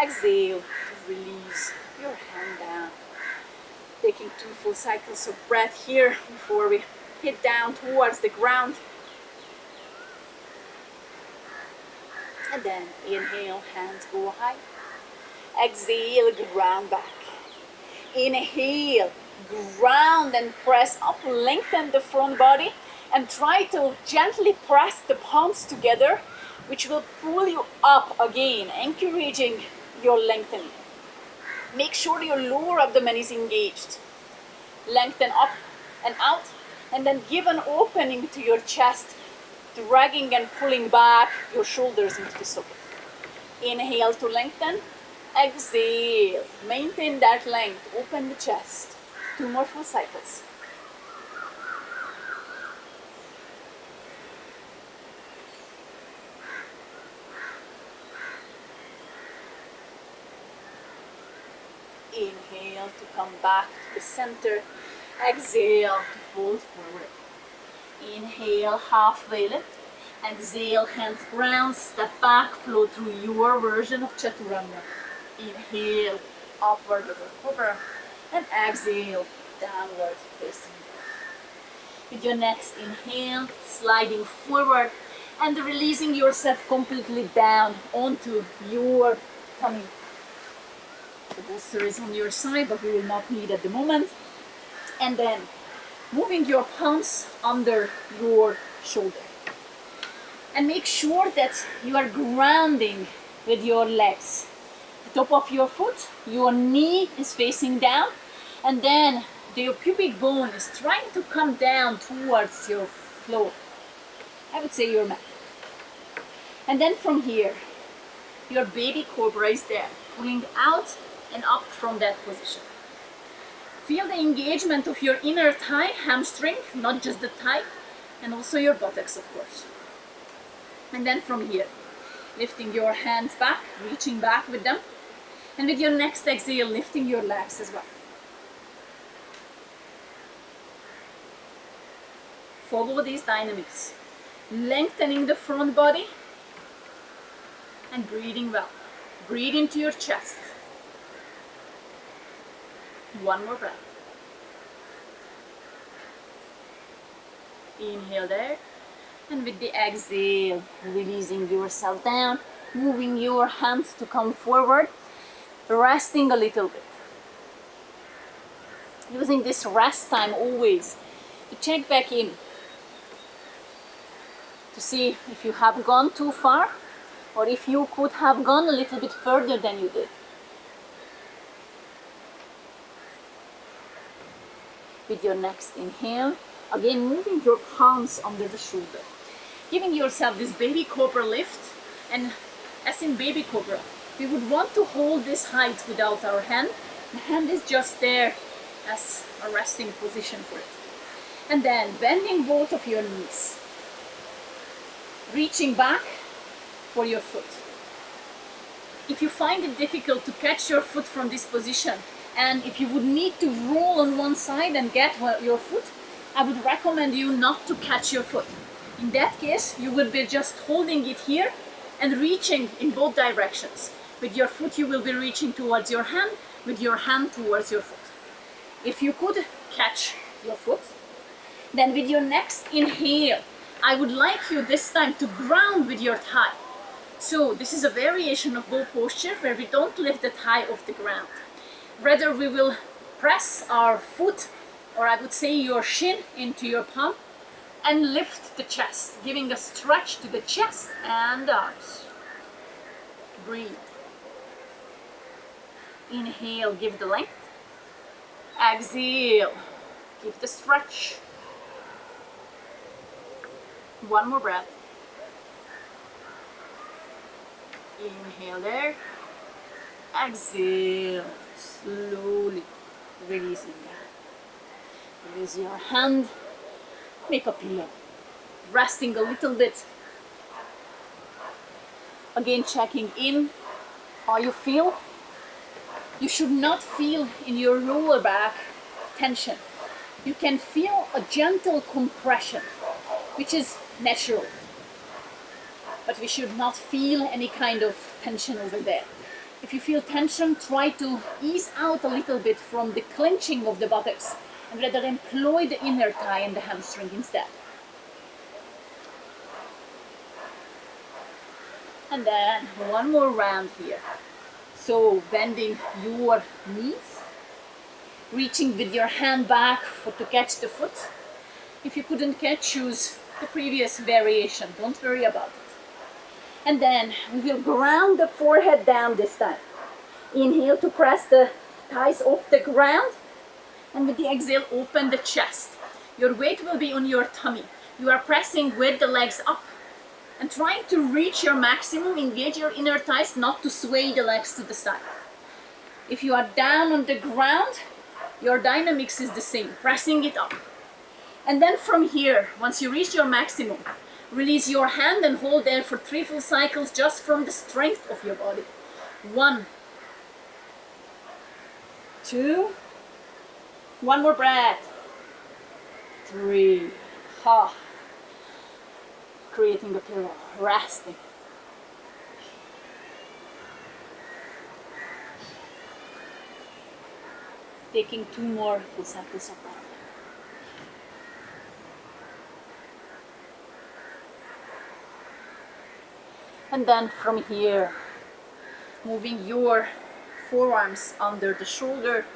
A: Exhale, release your hand down. Taking 2 full cycles of breath here before we hit down towards the ground. And then inhale, hands go high. Exhale, ground back. Inhale, ground and press up, lengthen the front body and try to gently press the palms together, which will pull you up again, encouraging your lengthening. Make sure your lower abdomen is engaged. Lengthen up and out, and then give an opening to your chest, dragging and pulling back your shoulders into the socket. Inhale to lengthen. Exhale, maintain that length, open the chest. 2 more full cycles. Inhale to come back to the center. Exhale to fold forward. Inhale, halfway lift. Exhale, hands ground, step back, flow through your version of Chaturanga. Inhale, upward over cobra. And exhale, downward facing dog. With your next inhale, sliding forward and releasing yourself completely down onto your tummy. The bolster is on your side, but we will not need at the moment. And then moving your palms under your shoulder. And make sure that you are grounding with your legs. The top of your foot, your knee is facing down, and then your pubic bone is trying to come down towards your floor. I would say your mat. And then from here, your baby cobra is there, pulling out and up from that position. Feel the engagement of your inner thigh, hamstring, not just the thigh, and also your buttocks, of course. And then from here, lifting your hands back, reaching back with them. And with your next exhale, lifting your legs as well. Follow these dynamics. Lengthening the front body and breathing well. Breathe into your chest. One more breath. Inhale there. And with the exhale, releasing yourself down, moving your hands to come forward, resting a little bit. Using this rest time always to check back in, to see if you have gone too far or if you could have gone a little bit further than you did. With your next inhale, again moving your palms under the shoulder, giving yourself this baby cobra lift. And as in baby cobra, we would want to hold this height without our hand. The hand is just there as a resting position for it. And then bending both of your knees, reaching back for your foot. If you find it difficult to catch your foot from this position, and if you would need to roll on one side and get your foot, I would recommend you not to catch your foot. In that case, you will be just holding it here and reaching in both directions. With your foot, you will be reaching towards your hand, with your hand towards your foot. If you could catch your foot, then with your next inhale, I would like you this time to ground with your thigh. So this is a variation of bow posture where we don't lift the thigh off the ground. Rather, we will press our foot, or I would say your shin, into your palm and lift the chest, giving a stretch to the chest and arms. Breathe. Inhale, give the length. Exhale, give the stretch. One more breath. Inhale there. Exhale, slowly releasing that. Release your hand, make a pillow. Resting a little bit. Again, checking in how you feel. You should not feel in your lower back tension. You can feel a gentle compression, which is natural. But we should not feel any kind of tension over there. If you feel tension, try to ease out a little bit from the clenching of the buttocks and rather employ the inner thigh and the hamstring instead. And then one more round here. So bending your knees, reaching with your hand back to catch the foot. If you couldn't catch, choose the previous variation. Don't worry about it. And then we will ground the forehead down this time. Inhale to press the thighs off the ground. And with the exhale, open the chest. Your weight will be on your tummy. You are pressing with the legs up and trying to reach your maximum. Engage your inner thighs, not to sway the legs to the side. If you are down on the ground, your dynamics is the same, pressing it up. And then from here, once you reach your maximum, release your hand and hold there for 3 full cycles just from the strength of your body. 1, 2, one more breath. 3, creating a pillow, resting. Taking 2 more full cycles of breath. And then from here, moving your forearms under the shoulder,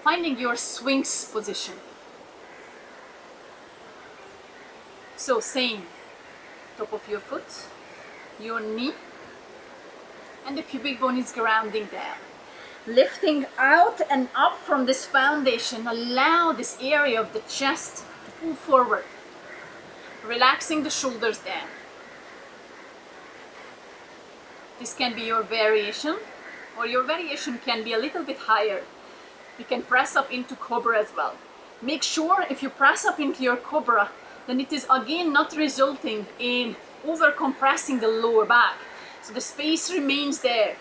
A: finding your Sphinx position. So same, top of your foot, your knee, and the pubic bone is grounding down. Lifting out and up from this foundation, allow this area of the chest to pull forward, relaxing the shoulders down. This can be your variation, or your variation can be a little bit higher. You can press up into cobra as well. Make sure if you press up into your cobra, then it is again not resulting in over compressing the lower back. So the space remains there.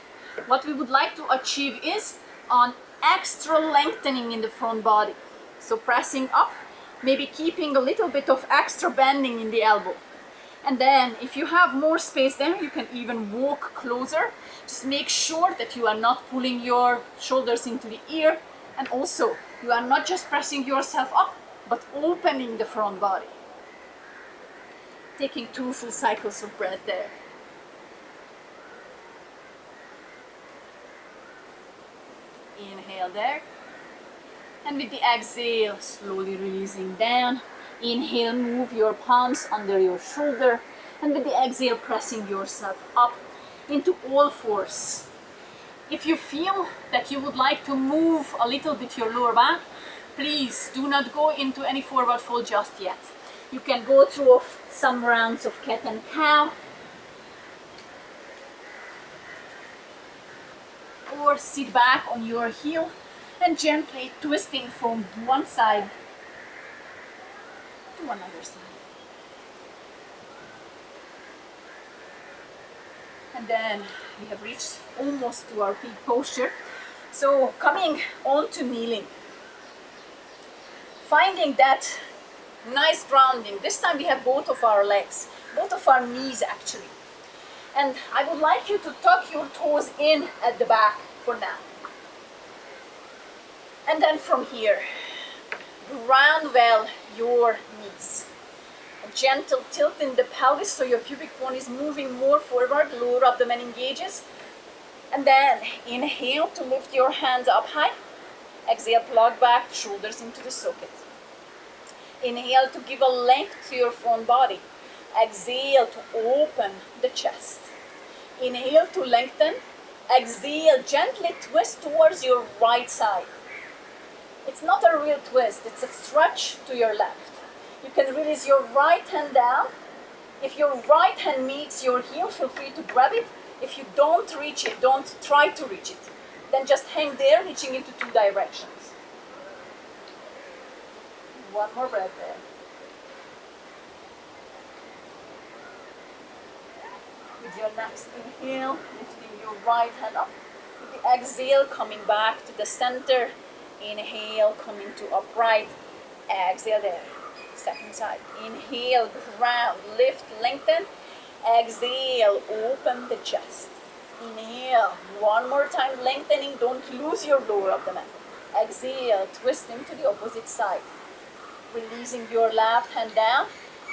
A: What we would like to achieve is an extra lengthening in the front body. So pressing up, maybe keeping a little bit of extra bending in the elbow. And then if you have more space there, you can even walk closer. Just make sure that you are not pulling your shoulders into the ear. And also, you are not just pressing yourself up, but opening the front body. Taking 2 full cycles of breath there. Inhale there. And with the exhale, slowly releasing down. Inhale, move your palms under your shoulder. And with the exhale, pressing yourself up into all fours. If you feel that you would like to move a little bit your lower back, please do not go into any forward fold just yet. You can go through some rounds of cat and cow, or sit back on your heel and gently twisting from one side to another side. And then we have reached almost to our peak posture. So coming on to kneeling. Finding that nice grounding. This time we have both of our legs, both of our knees actually. And I would like you to tuck your toes in at the back for now. And then from here, ground well your knees. A gentle tilt in the pelvis so your pubic bone is moving more forward, lower abdomen engages. And then inhale to lift your hands up high. Exhale, plug back, shoulders into the socket. Inhale to give a length to your front body. Exhale to open the chest. Inhale to lengthen. Exhale, gently twist towards your right side. It's not a real twist, it's a stretch to your left. You can release your right hand down. If your right hand meets your heel, feel free to grab it. If you don't reach it, don't try to reach it. Then just hang there, reaching into 2 directions. One more breath there. With your next inhale, lifting your right hand up. With the exhale, coming back to the center. Inhale, coming to upright. Exhale there. Second side. Inhale, ground, lift, lengthen. Exhale, open the chest. Inhale, one more time, lengthening. Don't lose your lower abdomen. Exhale, twisting to the opposite side. Releasing your left hand down.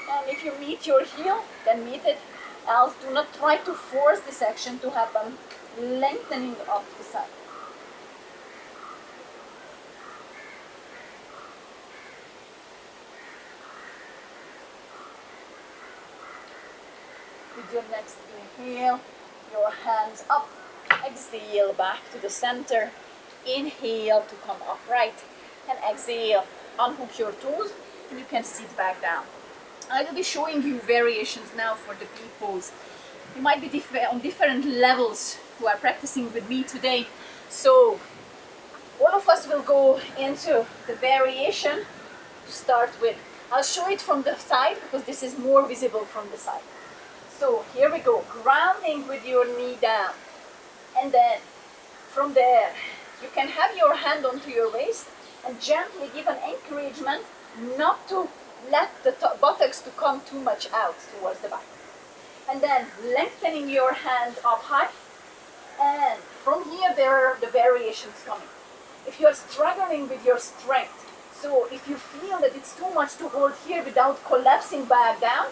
A: And if you meet your heel, then meet it. Else, do not try to force this action to happen. Lengthening up the side. With your next inhale, your hands up. Exhale, back to the center. Inhale to come upright. And exhale, unhook your toes, and you can sit back down. I will be showing you variations now for the peak pose. You might be on different levels who are practicing with me today. So all of us will go into the variation to start with. I'll show it from the side because this is more visible from the side. So here we go, grounding with your knee down. And then from there, you can have your hand onto your waist and gently give an encouragement not to let the buttocks to come too much out towards the back. And then lengthening your hands up high. And from here, there are the variations coming. If you are struggling with your strength, so if you feel that it's too much to hold here without collapsing back down,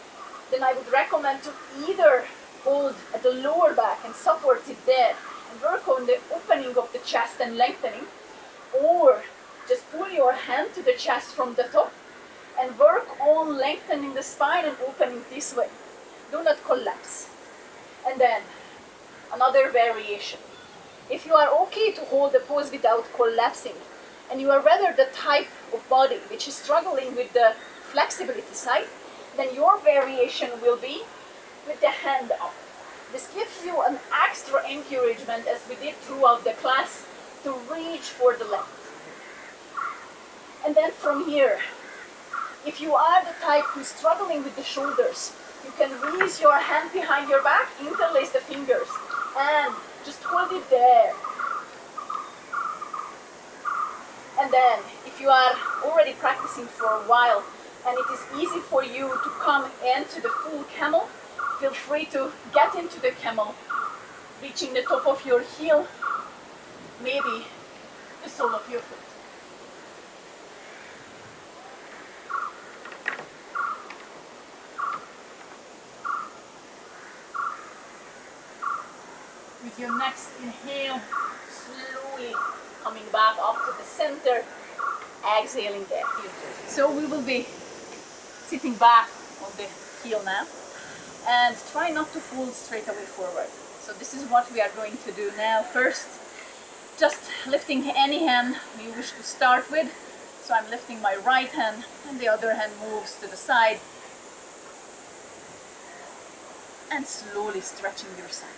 A: then I would recommend to either hold at the lower back and support it there and work on the opening of the chest and lengthening, or just pull your hand to the chest from the top and work on lengthening the spine and opening this way. Do not collapse. And then another variation. If you are okay to hold the pose without collapsing, and you are rather the type of body which is struggling with the flexibility side, then your variation will be with the hand up. This gives you an extra encouragement, as we did throughout the class, to reach for the length. And then from here, if you are the type who's struggling with the shoulders, you can release your hand behind your back, interlace the fingers, and just hold it there. And then, if you are already practicing for a while, and it is easy for you to come into the full camel, feel free to get into the camel, reaching the top of your heel, maybe the sole of your foot. With your next inhale, slowly coming back up to the center, exhaling there. So we will be sitting back on the heel now, and try not to fall straight away forward. So this is what we are going to do now. First, just lifting any hand you wish to start with. So I'm lifting my right hand and the other hand moves to the side, and slowly stretching your side.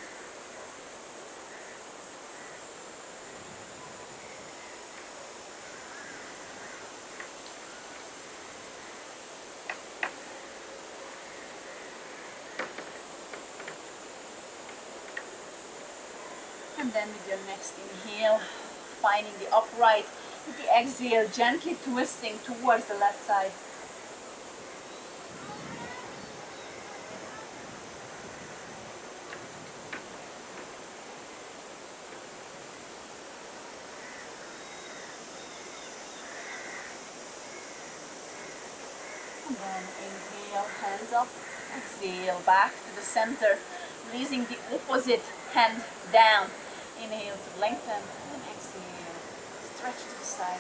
A: And then with your next inhale, finding the upright, with the exhale, gently twisting towards the left side. And then inhale, hands up, exhale, back to the center, releasing the opposite hand down. Inhale to lengthen, and exhale, stretch to the side.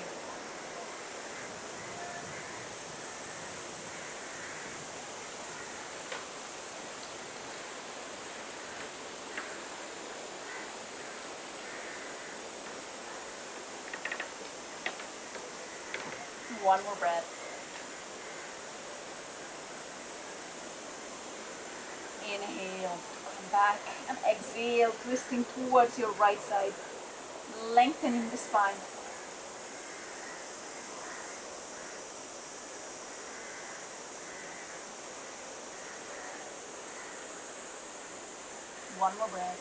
A: One more breath. Inhale, come back, and exhale, twisting towards your right side, lengthening the spine. One more breath.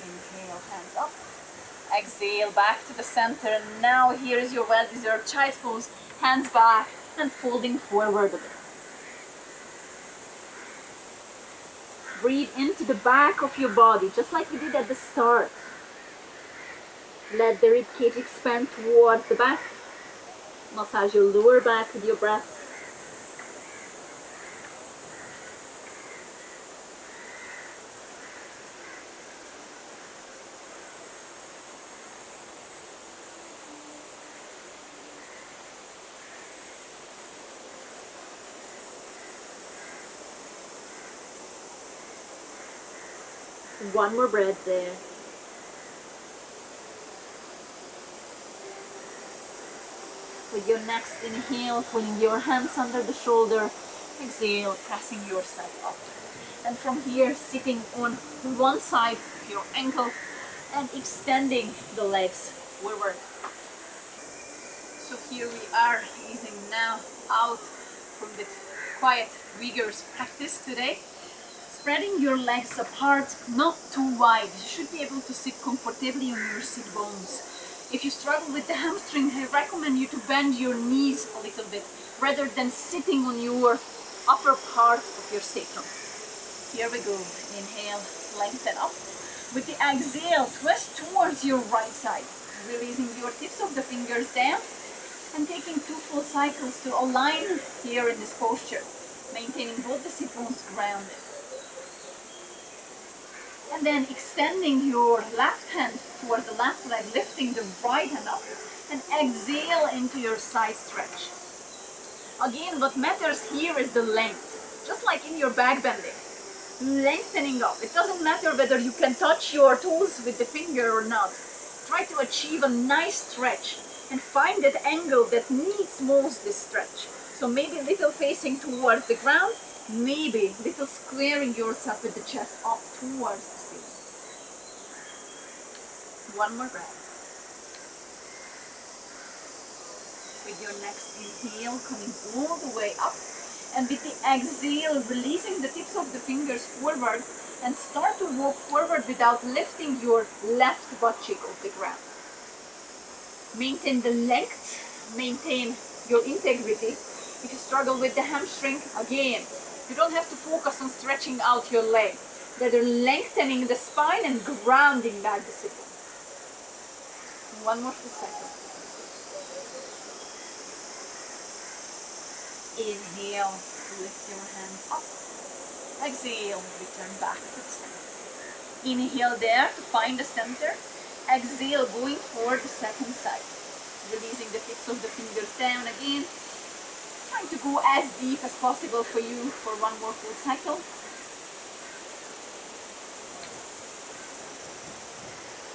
A: Inhale, hands up. Exhale, back to the center. And now here is your well-deserved child's pose. Hands back and folding forward a bit. Breathe into the back of your body, just like we did at the start. Let the rib cage expand towards the back. Massage your lower back with your breath. One more breath there. With your next inhale, pulling your hands under the shoulder. Exhale, pressing yourself up. And from here, sitting on one side of your ankle and extending the legs forward. So here we are, easing now out from the quiet, vigorous practice today. Spreading your legs apart, not too wide. You should be able to sit comfortably on your sit bones. If you struggle with the hamstring, I recommend you to bend your knees a little bit rather than sitting on your upper part of your sacrum. Here we go. Inhale, lengthen up. With the exhale, twist towards your right side, releasing your tips of the fingers down and taking 2 full cycles to align here in this posture, maintaining both the sit bones grounded. And then extending your left hand towards the left leg, lifting the right hand up, and exhale into your side stretch. Again, what matters here is the length, just like in your back bending. Lengthening up. It doesn't matter whether you can touch your toes with the finger or not. Try to achieve a nice stretch and find that angle that needs most this stretch. So maybe little facing towards the ground, maybe little squaring yourself with the chest up towards the ceiling. One more breath. With your next inhale, coming all the way up, and with the exhale, releasing the tips of the fingers forward, and start to walk forward without lifting your left butt cheek off the ground. Maintain the length, maintain your integrity. If you struggle with the hamstring, again, you don't have to focus on stretching out your leg. Rather lengthening the spine and grounding back the sit bone. One more full cycle. Inhale, lift your hands up. Exhale, return back to the center. Inhale there to find the center. Exhale, going for the second side. Releasing the tips of the fingers down again. Trying to go as deep as possible for you for one more full cycle.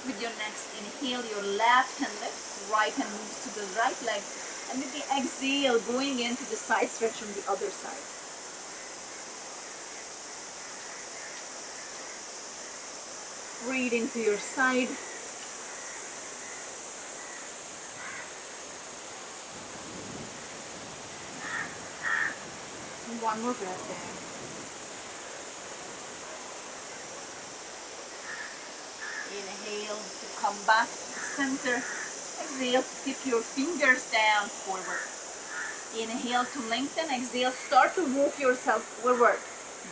A: With your next inhale, your left hand lifts, right hand moves to the right leg. And with the exhale, going into the side stretch on the other side. Breathe into your side. And one more breath there. Inhale to come back to the center. Exhale to tip your fingers down forward. Inhale to lengthen. Exhale, start to move yourself forward,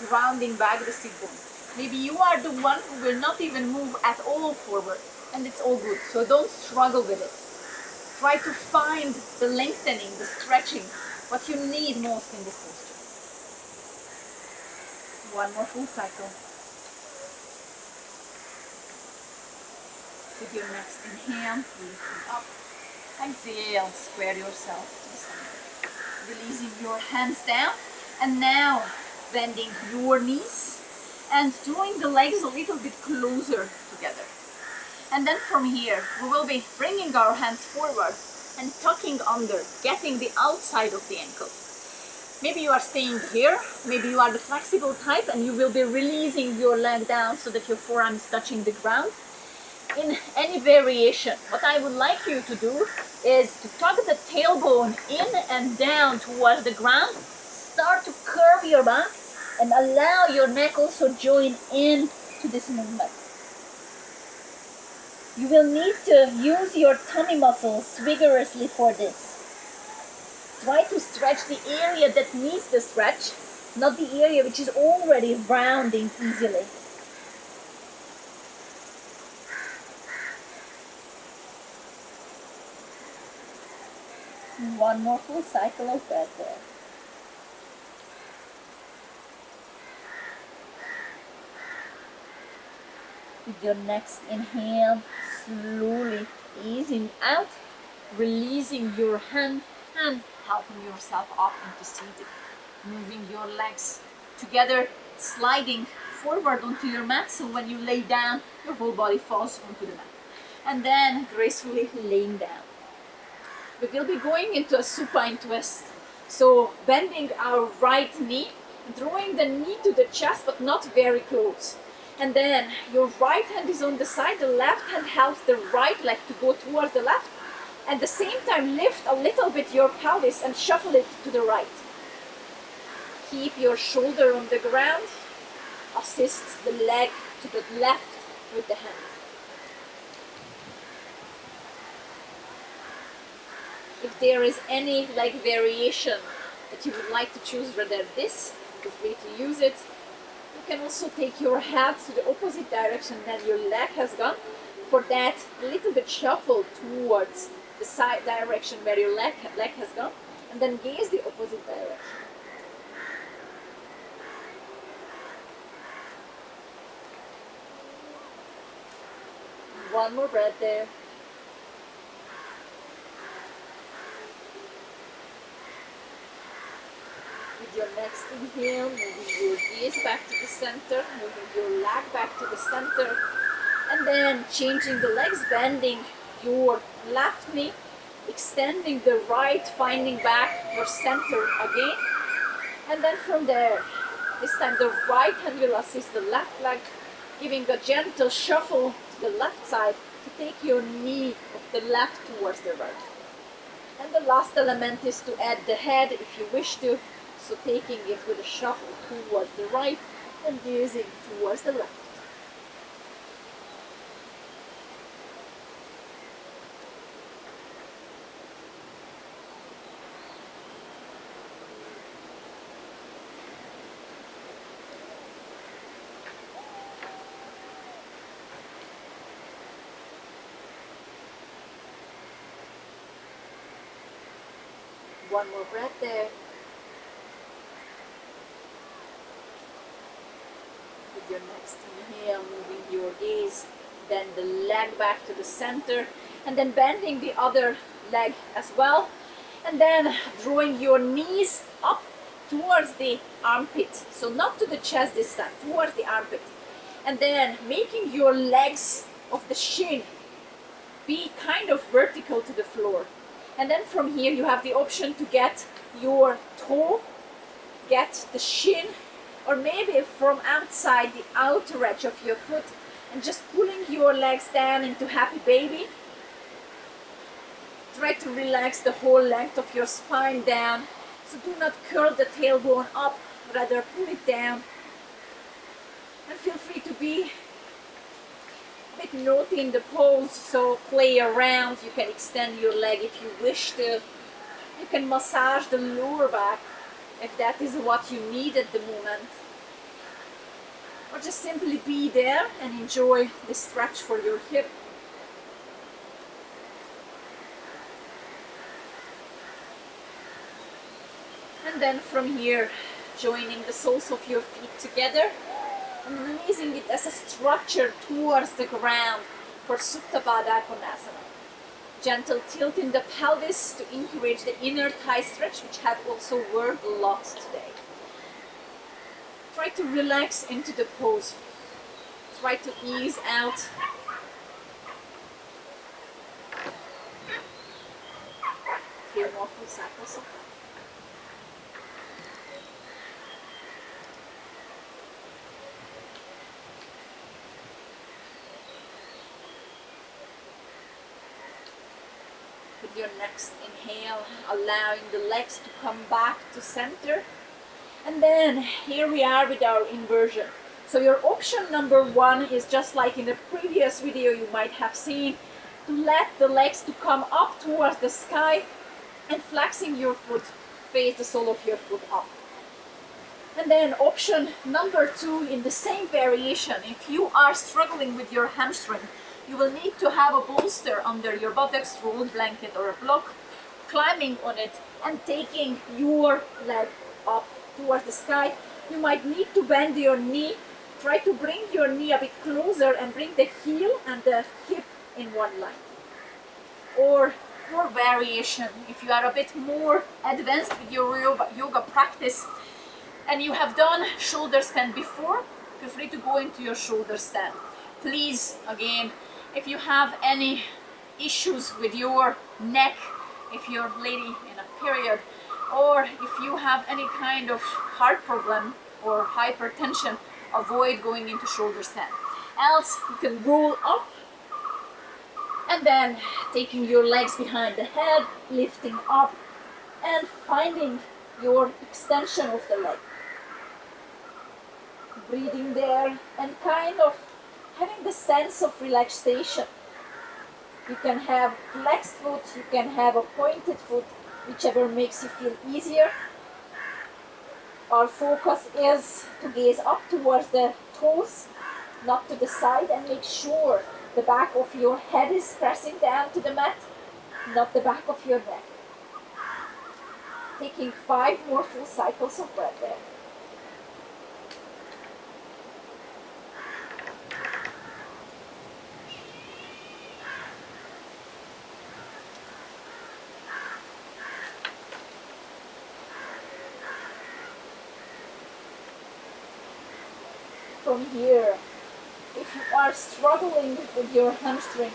A: grounding back the sit bone. Maybe you are the one who will not even move at all forward, and it's all good. So don't struggle with it. Try to find the lengthening, the stretching, what you need most in this posture. One more full cycle. With your next inhale, lifting up. Exhale, square yourself to the center. Releasing your hands down. And now, bending your knees and drawing the legs a little bit closer together. And then from here, we will be bringing our hands forward and tucking under, getting the outside of the ankle. Maybe you are staying here, maybe you are the flexible type and you will be releasing your leg down so that your forearm is touching the ground. In any variation, what I would like you to do is to tuck the tailbone in and down towards the ground. Start to curve your back and allow your neck also join in to this movement. You will need to use your tummy muscles vigorously for this. Try to stretch the area that needs the stretch, not the area which is already rounding easily. One more full cycle of breath there. With your next inhale, slowly easing out, releasing your hand and helping yourself up into seated. Moving your legs together, sliding forward onto your mat, so when you lay down, your whole body falls onto the mat. And then gracefully laying down. We will be going into a supine twist. So bending our right knee, drawing the knee to the chest but not very close. And then your right hand is on the side, the left hand helps the right leg to go towards the left. At the same time, lift a little bit your pelvis and shuffle it to the right. Keep your shoulder on the ground. Assist the leg to the left with the hand. If there is any leg variation that you would like to choose rather this, feel free to use it. You can also take your head to the opposite direction that your leg has gone. For that, a little bit shuffle towards the side direction where your leg has gone, and then gaze the opposite direction. One more breath there. With your next inhale, moving your gaze back to the center, moving your leg back to the center, and then changing the legs, bending your left knee, extending the right, finding back your center again. And then from there, this time the right hand will assist the left leg, giving a gentle shuffle to the left side to take your knee of the left towards the right. And the last element is to add the head if you wish to, so taking it with a shuffle towards the right and gazing towards the left. One more breath there. your next inhale, moving your gaze, then the leg back to the center, and then bending the other leg as well, and then drawing your knees up towards the armpit, so not to the chest this time, towards the armpit, and then making your legs of the shin be kind of vertical to the floor. And then from here you have the option to get your toe, get the shin, or maybe from outside the outer edge of your foot, and just pulling your legs down into happy baby. Try to relax the whole length of your spine down, so do not curl the tailbone up, rather pull it down. And feel free to be a bit naughty in the pose, so play around. You can extend your leg if you wish to. You can massage the lower back if that is what you need at the moment. Or just simply be there and enjoy the stretch for your hip. And then from here, joining the soles of your feet together and releasing it as a structure towards the ground for Supta Baddha Konasana. Gentle tilt in the pelvis to encourage the inner thigh stretch, which have also worked a lot today. Try to relax into the pose. Try to ease out. Few more full cycles of that. With your next inhale, allowing the legs to come back to center. And then here we are with our inversion. So your option number one is just like in the previous video you might have seen, to let the legs to come up towards the sky and flexing your foot, face the sole of your foot up. And then option number two in the same variation, if you are struggling with your hamstring, you will need to have a bolster under your buttocks, roll blanket or a block, climbing on it and taking your leg up towards the sky. You might need to bend your knee. Try to bring your knee a bit closer and bring the heel and the hip in one line. Or your variation, if you are a bit more advanced with your yoga practice and you have done shoulder stand before, feel free to go into your shoulder stand. Please, again, if you have any issues with your neck, if you're a lady in a period, or if you have any kind of heart problem or hypertension, avoid going into shoulder stand. Else you can roll up and then taking your legs behind the head, lifting up and finding your extension of the leg. Breathing there and kind of having the sense of relaxation. You can have flexed foot, you can have a pointed foot, whichever makes you feel easier. Our focus is to gaze up towards the toes, not to the side, and make sure the back of your head is pressing down to the mat, not the back of your neck. Taking 5 more full cycles of breath there. From here, if you are struggling with your hamstring,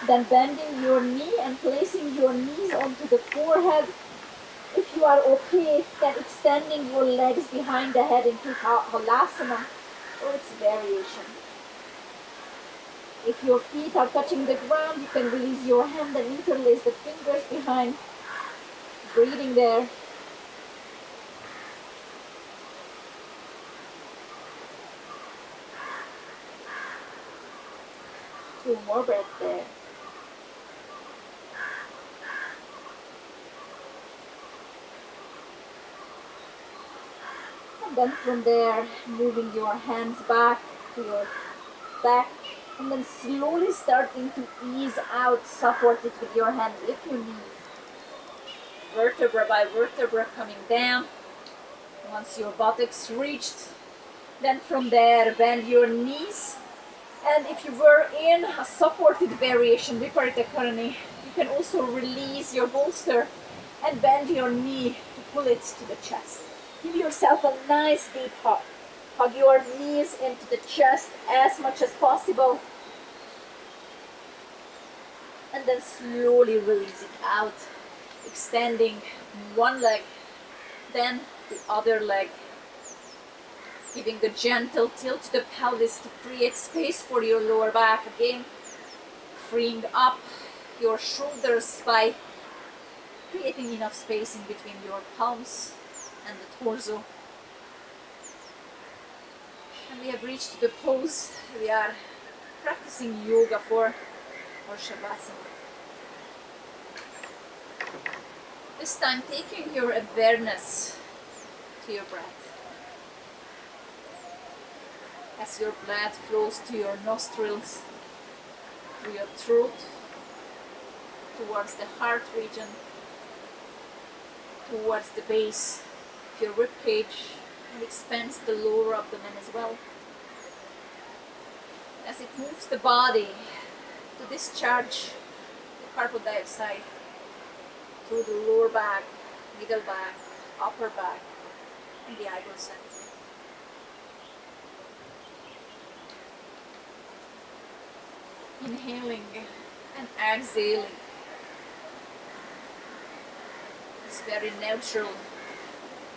A: then bending your knee and placing your knees onto the forehead. If you are okay, then extending your legs behind the head into Kapotasana or its variation. If your feet are touching the ground, you can release your hand and interlace the fingers behind. Breathing there. Two more breaths there. And then from there, moving your hands back to your back, and then slowly starting to ease out, support it with your hand if you need. Vertebra by vertebra coming down. Once your buttocks reached Then from there, bend your knees. And if you were in a supported variation, Viparita Karani, you can also release your bolster and bend your knee to pull it to the chest. Give yourself a nice deep hug. Hug your knees into the chest as much as possible. And then slowly release it out, extending one leg, then the other leg, giving a gentle tilt to the pelvis to create space for your lower back. Again, freeing up your shoulders by creating enough space in between your palms and the torso. And we have reached the pose we are practicing yoga for, or Shavasana. This time taking your awareness to your breath. As your blood flows to your nostrils, through your throat, towards the heart region, towards the base of your rib cage, and expands the lower abdomen as well. As it moves the body to discharge the carbon dioxide through the lower back, middle back, upper back, and the eyebrow center. Inhaling and exhaling. It's a very natural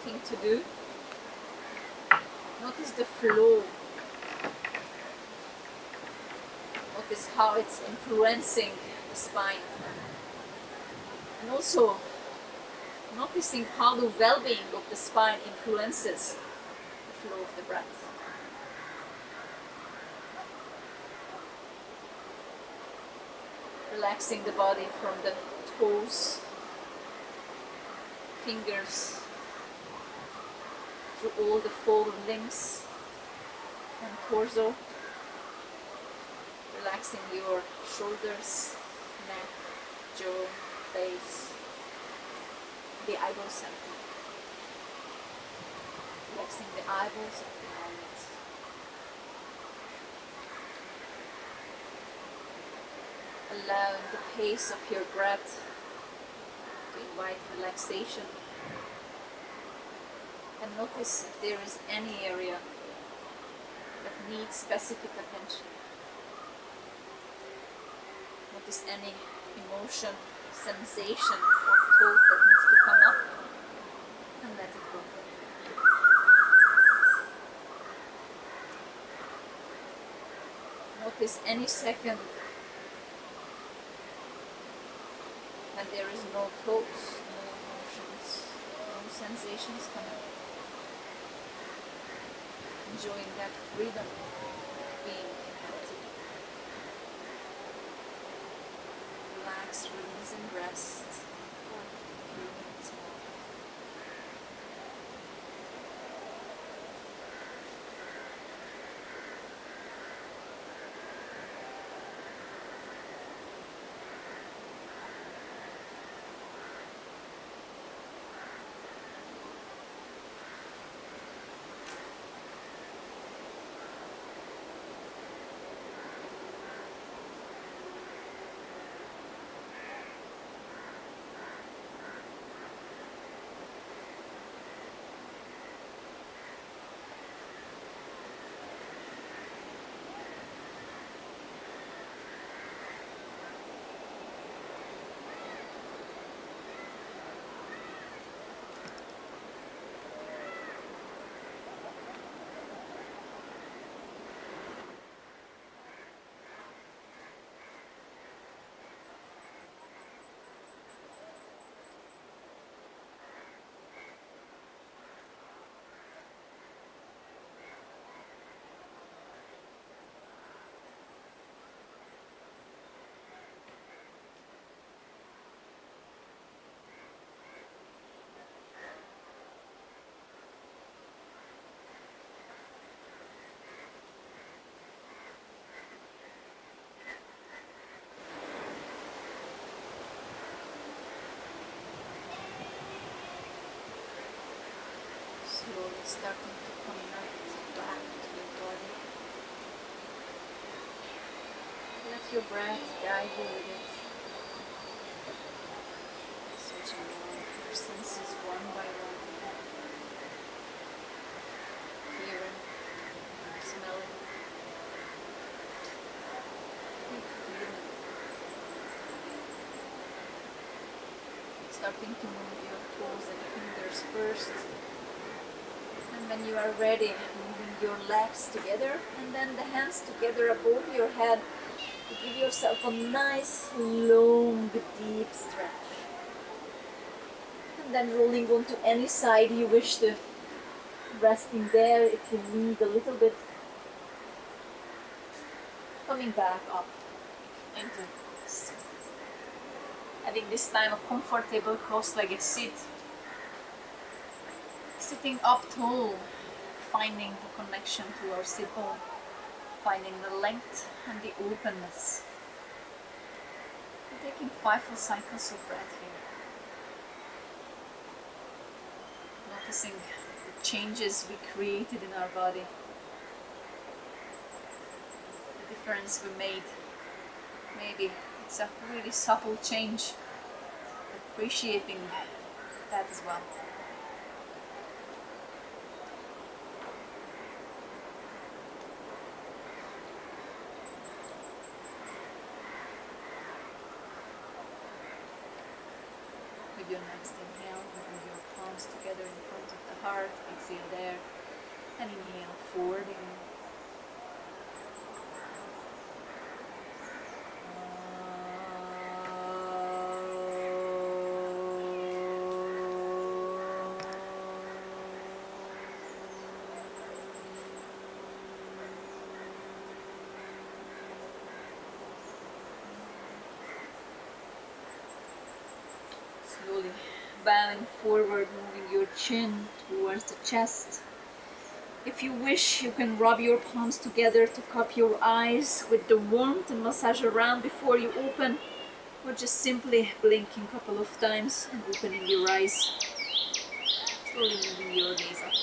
A: thing to do. Notice the flow. Notice how it's influencing the spine. And also noticing how the well-being of the spine influences the flow of the breath. Relaxing the body from the toes, fingers, through all the folded limbs and torso. Relaxing your shoulders, neck, jaw, face, the eyebrow center. Relaxing the eyeballs and the eyelids. Allowing the pace of your breath to invite relaxation. And notice if there is any area that needs specific attention. Notice any emotion, sensation, or thought that needs to come up, and let it go. Notice any second and there is no thoughts, no emotions, no sensations coming. Enjoying that freedom of being empty. Relax, release, and rest for a few minutes more. Slowly starting to connect back your breath guide you with it. Switching on your senses one by one. Hearing, smelling, feeling. Starting to move your toes and fingers first. And when you are ready, moving your legs together and then the hands together above your head to give yourself a nice, long, deep stretch. And then rolling onto any side you wish to, resting there if you need a little bit. Coming back up into sit. Having this time a comfortable cross-legged sit. Sitting up tall, finding the connection to our sit bone, finding the length and the openness. And taking 5 full cycles of breath here. Noticing the changes we created in our body, the difference we made. Maybe it's a really subtle change, appreciating that as well. With your next inhale, moving your palms together in front of the heart, exhale there, and inhale forward in. Slowly bowing forward, moving your chin towards the chest. If you wish, you can rub your palms together to cup your eyes with the warmth and massage around before you open, or just simply blinking a couple of times and opening your eyes. Slowly moving your gaze up.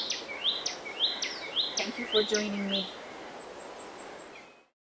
A: Thank you for joining me.